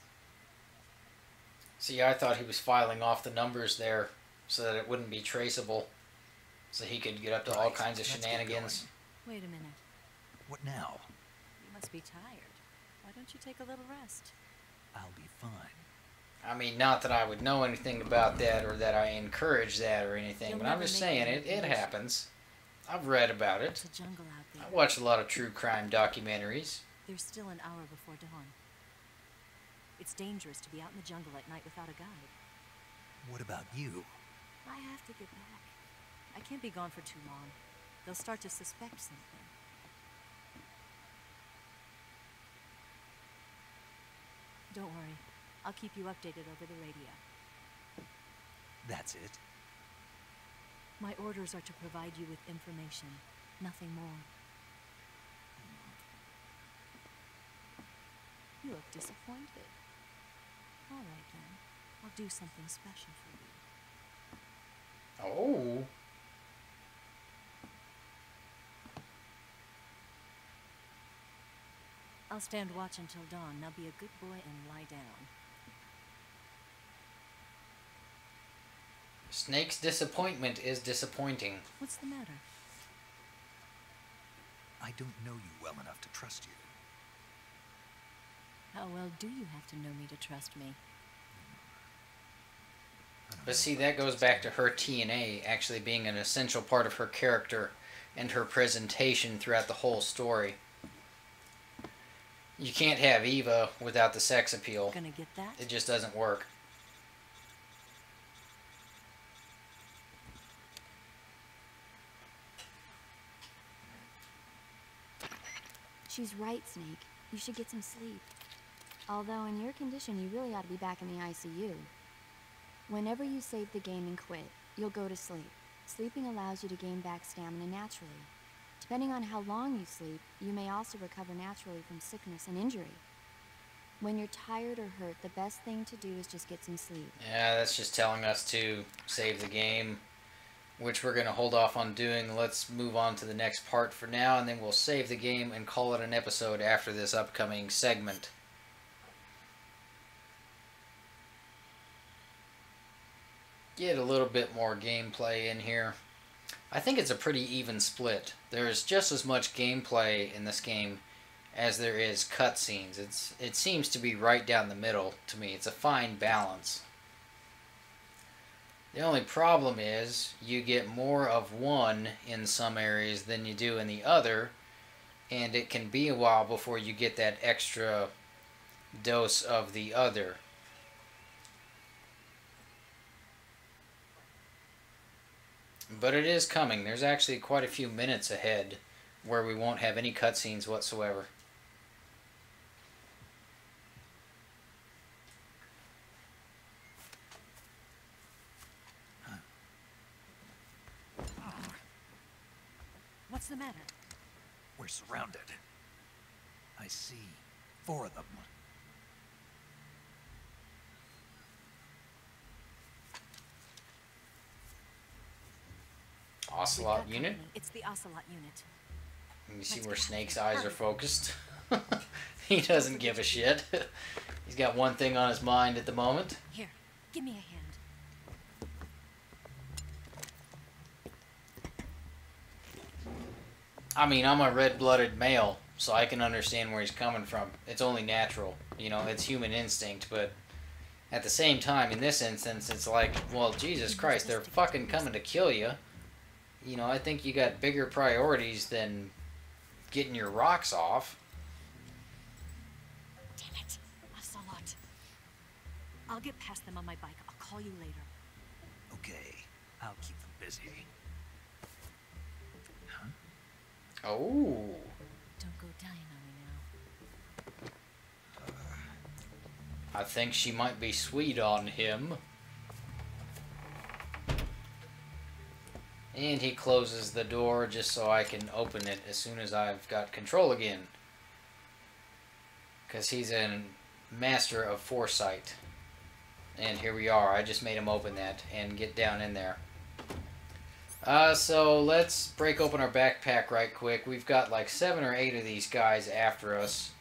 See, I thought he was filing off the numbers there so that it wouldn't be traceable, so he could get up to all kinds of shenanigans. Wait a minute. What now? You must be tired. Why don't you take a little rest? I'll be fine. I mean, not that I would know anything about that or that I encourage that or anything, but I'm just saying it happens. I've read about it. It's a jungle out there. I watch a lot of true crime documentaries. There's still an hour before dawn. It's dangerous to be out in the jungle at night without a guide. What about you? I have to get back. I can't be gone for too long. They'll start to suspect something. Don't worry. I'll keep you updated over the radio. That's it? My orders are to provide you with information. Nothing more. You look disappointed. All right, then. I'll do something special for you. Oh. I'll stand watch until dawn. Now be a good boy and lie down. Snake's disappointment is disappointing. What's the matter? I don't know you well enough to trust you. How well do you have to know me to trust me? But see, that goes back to her TNA actually being an essential part of her character and her presentation throughout the whole story. You can't have Eva without the sex appeal. Gonna get that? It just doesn't work. She's right, Snake. You should get some sleep. Although in your condition, you really ought to be back in the ICU. Whenever you save the game and quit, you'll go to sleep. Sleeping allows you to gain back stamina naturally. Depending on how long you sleep, you may also recover naturally from sickness and injury. When you're tired or hurt, the best thing to do is just get some sleep. Yeah, that's just telling us to save the game, which we're going to hold off on doing. Let's move on to the next part for now, and then we'll save the game and call it an episode after this upcoming segment. Get a little bit more gameplay in here. I think it's a pretty even split. There's just as much gameplay in this game as there is cutscenes. It seems to be right down the middle to me. It's a fine balance. The only problem is you get more of one in some areas than you do in the other, and it can be a while before you get that extra dose of the other. But it is coming. There's actually quite a few minutes ahead where we won't have any cutscenes whatsoever. What's the matter? We're surrounded. I see 4 of them. Ocelot unit? It's the Ocelot unit. You see where Snake's eyes are focused? He doesn't give a shit. He's got one thing on his mind at the moment. Here, give me a hand. I mean, I'm a red-blooded male, so I can understand where he's coming from. It's only natural. You know, it's human instinct, but at the same time, in this instance, it's like, well, Jesus Christ, they're fucking coming to kill you. You know, I think you got bigger priorities than getting your rocks off. Damn it, Ocelot. I'll get past them on my bike. I'll call you later. Okay, I'll keep them busy. Huh? Oh. Don't go dying on me now. I think she might be sweet on him. And he closes the door just so I can open it as soon as I've got control again. Because he's a master of foresight. And here we are. I just made him open that and get down in there. So let's break open our backpack right quick. We've got like 7 or 8 of these guys after us.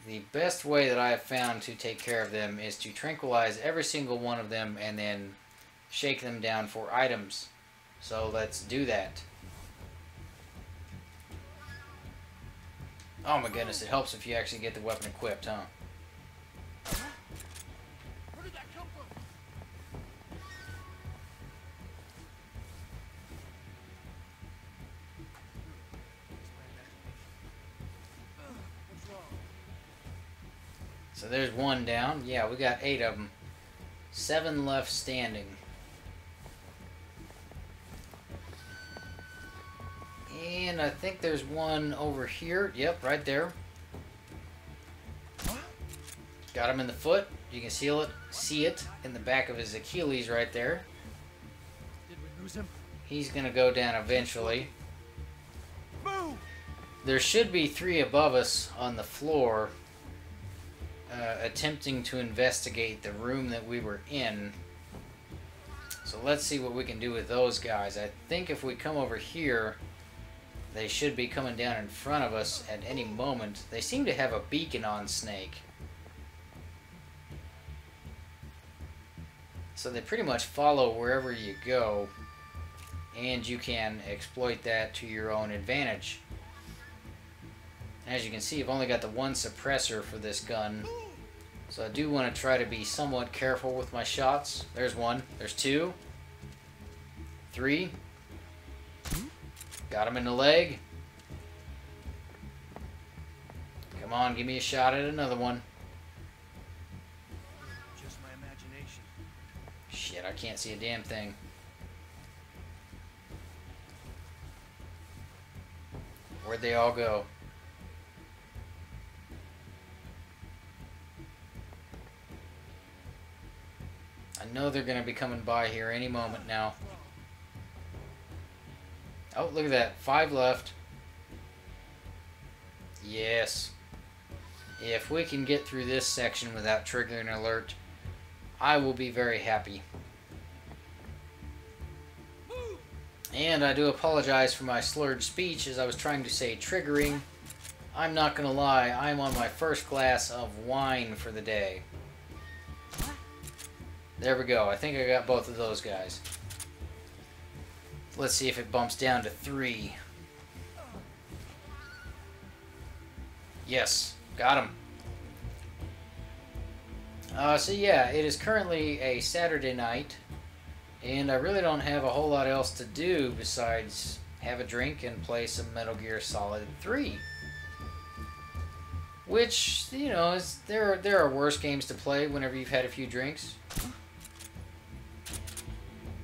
The best way that I have found to take care of them is to tranquilize every single one of them and then shake them down for items. So let's do that. Oh my goodness, it helps if you actually get the weapon equipped, huh? Where did that come from? What's wrong? So there's one down. Yeah, we got 8 of them. 7 left standing. And I think there's one over here. Yep, right there. Got him in the foot. You can see it in the back of his Achilles right there. Did we lose him? He's going to go down eventually. Move! There should be 3 above us on the floor attempting to investigate the room that we were in. So let's see what we can do with those guys. I think if we come over here, they should be coming down in front of us at any moment. They seem to have a beacon on Snake. So they pretty much follow wherever you go, and you can exploit that to your own advantage. As you can see, I've only got the 1 suppressor for this gun, so I do want to try to be somewhat careful with my shots. There's 1, there's 2, 3. Got him in the leg. Come on, give me a shot at another one. Just my imagination. Shit, I can't see a damn thing. Where'd they all go? know they're going to be coming by here any moment now. Oh, look at that. 5 left. Yes. If we can get through this section without triggering an alert, I will be very happy. And I do apologize for my slurred speech as I was trying to say triggering. I'm not going to lie, I'm on my first glass of wine for the day. There we go. I think I got both of those guys. Let's see if it bumps down to 3. Yes, got him. So yeah, it is currently a Saturday night, and I really don't have a whole lot else to do besides have a drink and play some Metal Gear Solid 3. Which, you know, is there are worse games to play whenever you've had a few drinks.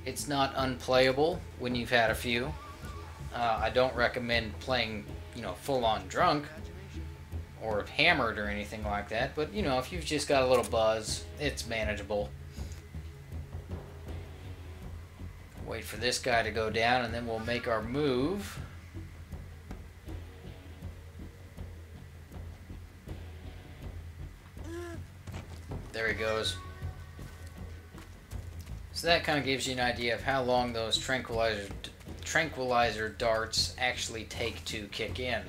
It's not unplayable when you've had a few. I don't recommend playing, you know, full-on drunk or hammered or anything like that, but, you know, if you've just got a little buzz, it's manageable. Wait for this guy to go down, and then we'll make our move. There he goes. So that kind of gives you an idea of how long those tranquilizer darts actually take to kick in.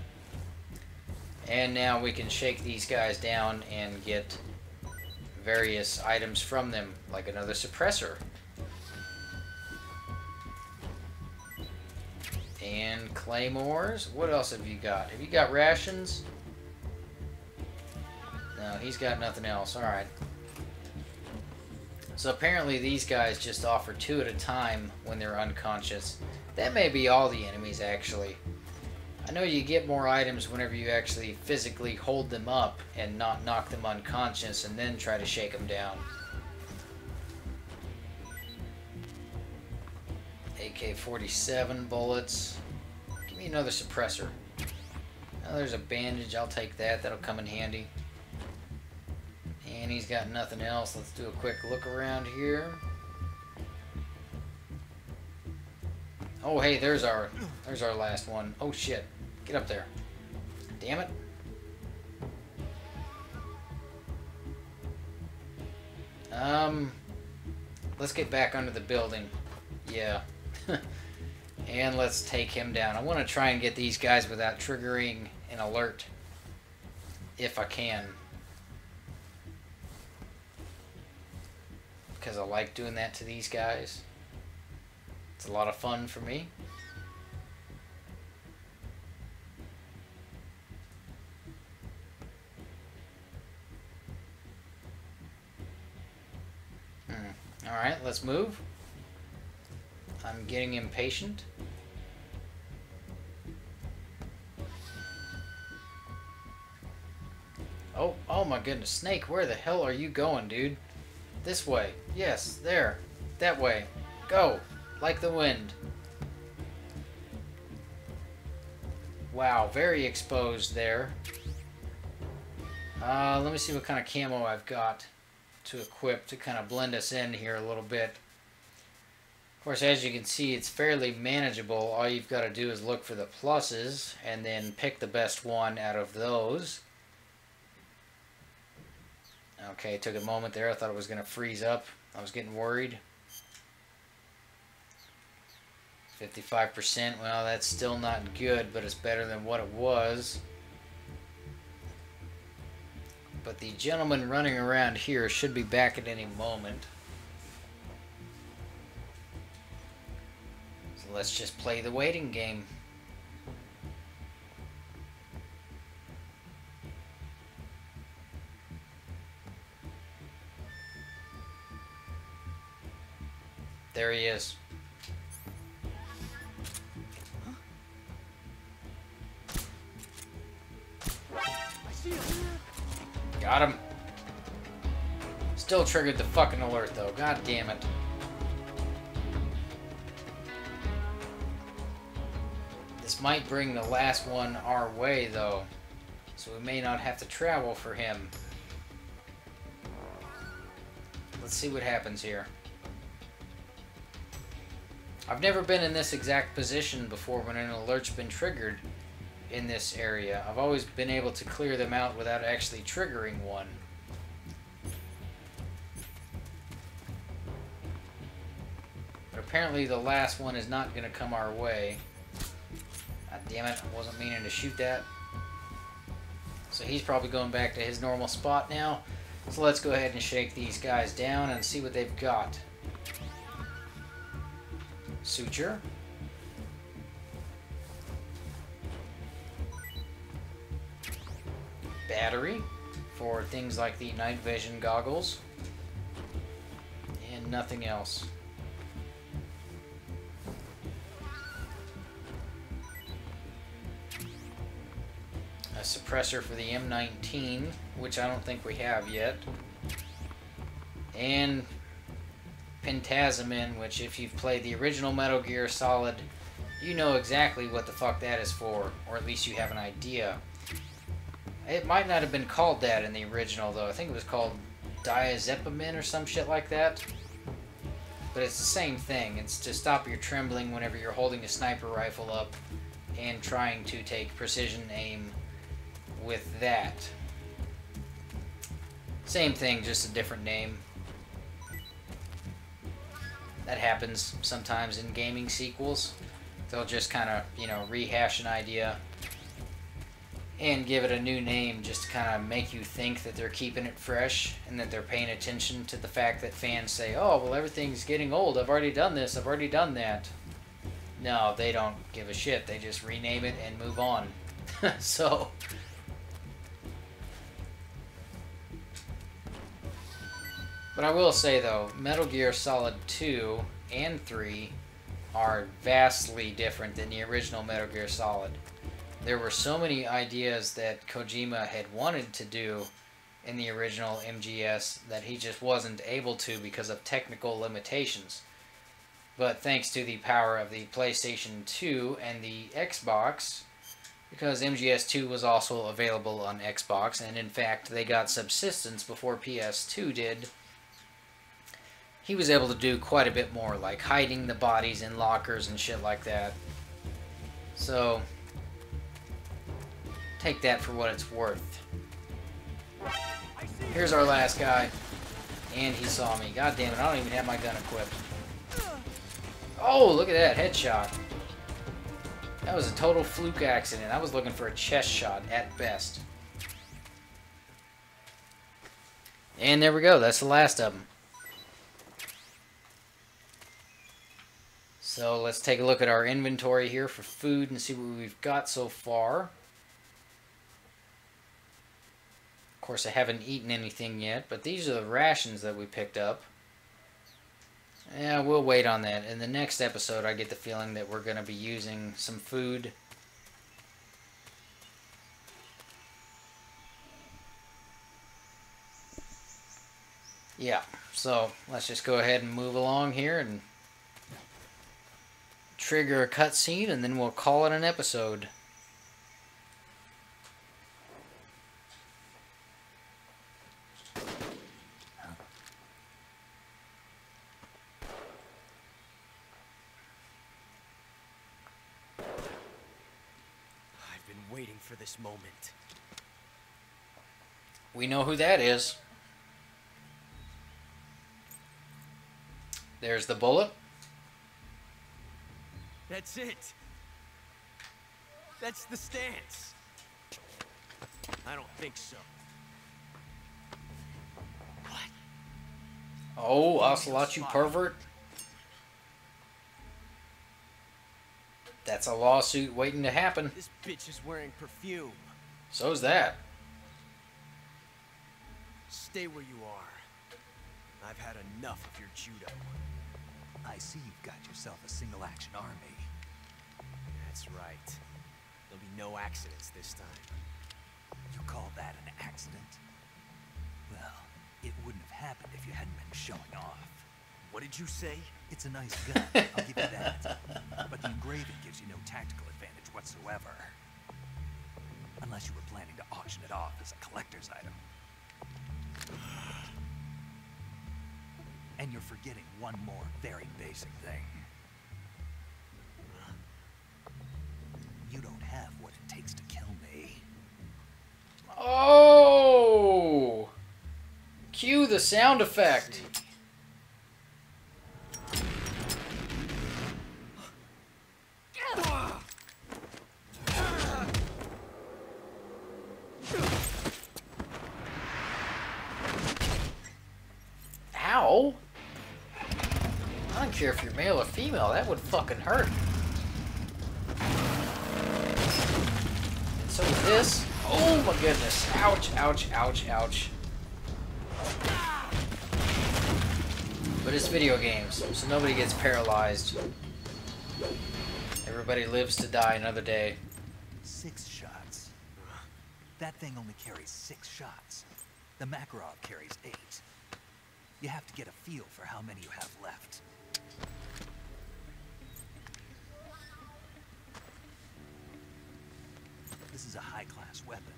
And now we can shake these guys down and get various items from them, like another suppressor. And claymores. What else have you got? Have you got rations? No, he's got nothing else. Alright. So apparently these guys just offer 2 at a time when they're unconscious. That may be all the enemies, actually. I know you get more items whenever you actually physically hold them up and not knock them unconscious and then try to shake them down. AK-47 bullets. Give me another suppressor. Oh, there's a bandage. I'll take that. That'll come in handy. And he's got nothing else. Let's do a quick look around here. Oh, hey, there's our last one. Oh, shit. Get up there. Damn it. Let's get back under the building. Yeah. And let's take him down. I want to try and get these guys without triggering an alert. If I can. Because I like doing that to these guys. It's a lot of fun for me. Alright, let's move. I'm getting impatient. Oh my goodness, Snake, where the hell are you going, dude? This way. Yes, there. That way. Go. Like the wind. Wow, very exposed there. Let me see what kind of camo I've got to equip to kind of blend us in here a little bit. Of course, as you can see, it's fairly manageable. All you've got to do is look for the pluses and then pick the best one out of those. Okay, it took a moment there. I thought it was going to freeze up. I was getting worried. 55%. Well, that's still not good, but it's better than what it was. But the gentleman running around here should be back at any moment. So let's just play the waiting game. There he is. Got him. Still triggered the fucking alert though. God damn it. This might bring the last one our way though. So we may not have to travel for him. Let's see what happens here. I've never been in this exact position before when an alert's been triggered in this area. I've always been able to clear them out without actually triggering one. But apparently the last one is not going to come our way. God damn it, I wasn't meaning to shoot that. So he's probably going back to his normal spot now. So let's go ahead and shake these guys down and see what they've got. Suture. Battery for things like the night vision goggles. And nothing else. A suppressor for the M19, which I don't think we have yet. And Pentazamin, which if you've played the original Metal Gear Solid, you know exactly what the fuck that is for, or at least you have an idea. It might not have been called that in the original, though. I think it was called diazepamin or some shit like that. But it's the same thing. It's to stop your trembling whenever you're holding a sniper rifle up and trying to take precision aim with that. Same thing, just a different name. That happens sometimes in gaming sequels. They'll just kind of, you know, rehash an idea and give it a new name just to kind of make you think that they're keeping it fresh and that they're paying attention to the fact that fans say, oh, well, everything's getting old. I've already done this. I've already done that. No, they don't give a shit. They just rename it and move on. So... But I will say, though, Metal Gear Solid 2 and 3 are vastly different than the original Metal Gear Solid. There were so many ideas that Kojima had wanted to do in the original MGS that he just wasn't able to because of technical limitations. But thanks to the power of the PlayStation 2 and the Xbox, because MGS2 was also available on Xbox, and in fact they got subsistence before PS2 did, he was able to do quite a bit more, like hiding the bodies in lockers and shit like that. So, take that for what it's worth. Here's our last guy. And he saw me. God damn it, I don't even have my gun equipped. Oh, look at that, headshot. That was a total fluke accident. I was looking for a chest shot at best. And there we go, that's the last of them. So let's take a look at our inventory here for food and see what we've got so far. Of course, I haven't eaten anything yet, but these are the rations that we picked up. Yeah, we'll wait on that. In the next episode, I get the feeling that we're going to be using some food. Yeah, so let's just go ahead and move along here and trigger a cutscene, and then we'll call it an episode. I've been waiting for this moment. We know who that is. There's the bullet. That's it. That's the stance. I don't think so. What? Oh, Ocelot, you pervert. That's a lawsuit waiting to happen. This bitch is wearing perfume. So's that. Stay where you are. I've had enough of your judo. I see you've got yourself a single-action army. That's right. There'll be no accidents this time. You call that an accident? Well, it wouldn't have happened if you hadn't been showing off. What did you say? It's a nice gun, I'll give you that. But the engraving gives you no tactical advantage whatsoever. Unless you were planning to auction it off as a collector's item. And you're forgetting one more very basic thing. what it takes to kill me. Oh! Cue the sound effect. Ow! I don't care if you're male or female, that would fucking hurt. And so is this. Oh my goodness. Ouch, ouch, ouch, ouch. But it's video games, so nobody gets paralyzed. Everybody lives to die another day. 6 shots. That thing only carries 6 shots. The Makarov carries 8. You have to get a feel for how many you have left. This is a high-class weapon.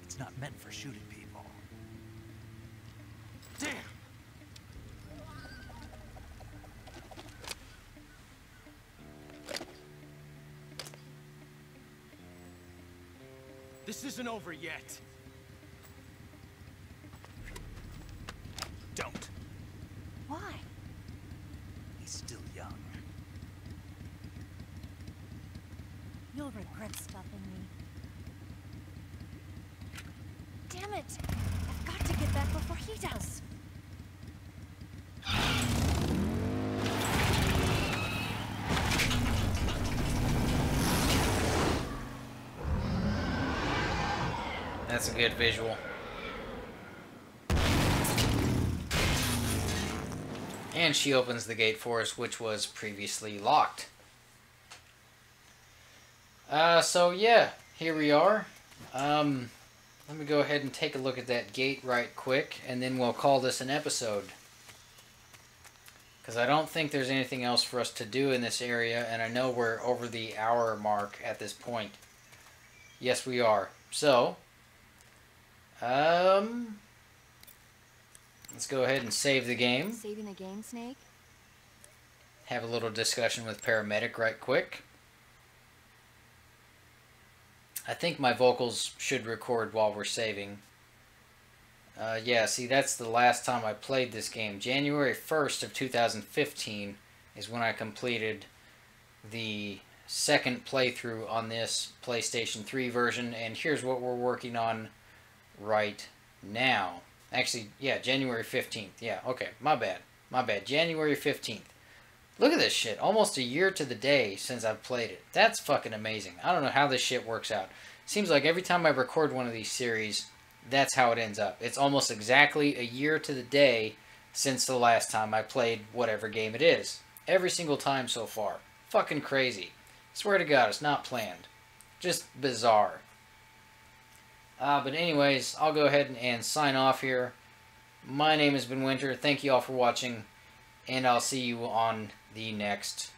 It's not meant for shooting people. Damn! This isn't over yet. Don't. Why? He's still young. You'll regret stopping me. Damn it! I've got to get back before he does. That's a good visual. And she opens the gate for us, which was previously locked. So yeah, here we are. Let me go ahead and take a look at that gate right quick, and then we'll call this an episode. Because I don't think there's anything else for us to do in this area, and I know we're over the hour mark at this point. Yes, we are. So, let's go ahead and save the game. Saving the game, Snake? Have a little discussion with Paramedic right quick. I think my vocals should record while we're saving. Yeah, see, that's the last time I played this game. January 1st of 2015 is when I completed the second playthrough on this PlayStation 3 version, and here's what we're working on right now. Actually, yeah, January 15th. Yeah, okay, my bad. My bad. January 15th. Look at this shit. Almost a year to the day since I've played it. That's fucking amazing. I don't know how this shit works out. Seems like every time I record one of these series, that's how it ends up. It's almost exactly a year to the day since the last time I played whatever game it is. Every single time so far. Fucking crazy. Swear to God, it's not planned. Just bizarre. But anyways, I'll go ahead and sign off here. My name has been Winter. Thank you all for watching, and I'll see you on the next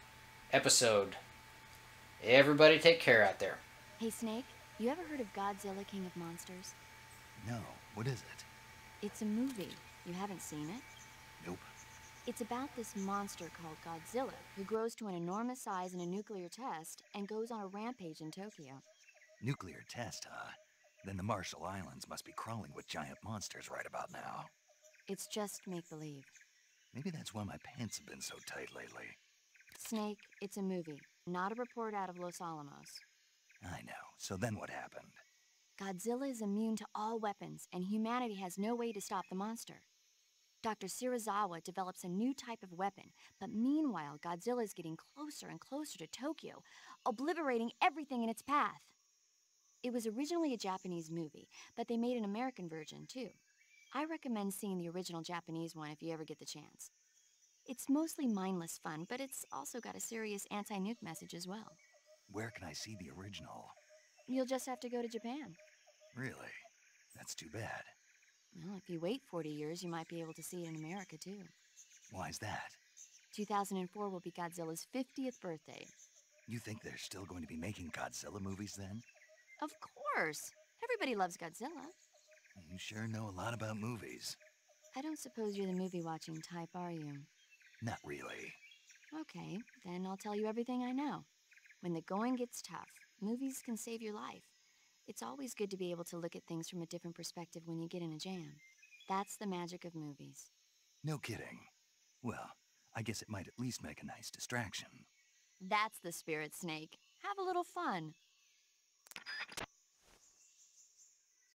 episode. Everybody take care out there. Hey, Snake, you ever heard of Godzilla, King of Monsters? No, what is it? It's a movie. You haven't seen it? Nope. It's about this monster called Godzilla, who grows to an enormous size in a nuclear test and goes on a rampage in Tokyo. Nuclear test, huh? Then the Marshall Islands must be crawling with giant monsters right about now. It's just make-believe. Maybe that's why my pants have been so tight lately. Snake, it's a movie, not a report out of Los Alamos. I know. So then what happened? Godzilla is immune to all weapons, and humanity has no way to stop the monster. Dr. Shirazawa develops a new type of weapon, but meanwhile, Godzilla is getting closer and closer to Tokyo, obliterating everything in its path. It was originally a Japanese movie, but they made an American version, too. I recommend seeing the original Japanese one if you ever get the chance. It's mostly mindless fun, but it's also got a serious anti-nuke message as well. Where can I see the original? You'll just have to go to Japan. Really? That's too bad. Well, if you wait 40 years, you might be able to see it in America, too. Why's that? 2004 will be Godzilla's 50th birthday. You think they're still going to be making Godzilla movies then? Of course! Everybody loves Godzilla. You sure know a lot about movies. I don't suppose you're the movie-watching type, are you? Not really. Okay, then I'll tell you everything I know. When the going gets tough, Movies can save your life. It's always good to be able to look at things from a different perspective when you get in a jam. That's the magic of movies. No kidding. Well, I guess it might at least make a nice distraction. That's the spirit, Snake. Have a little fun.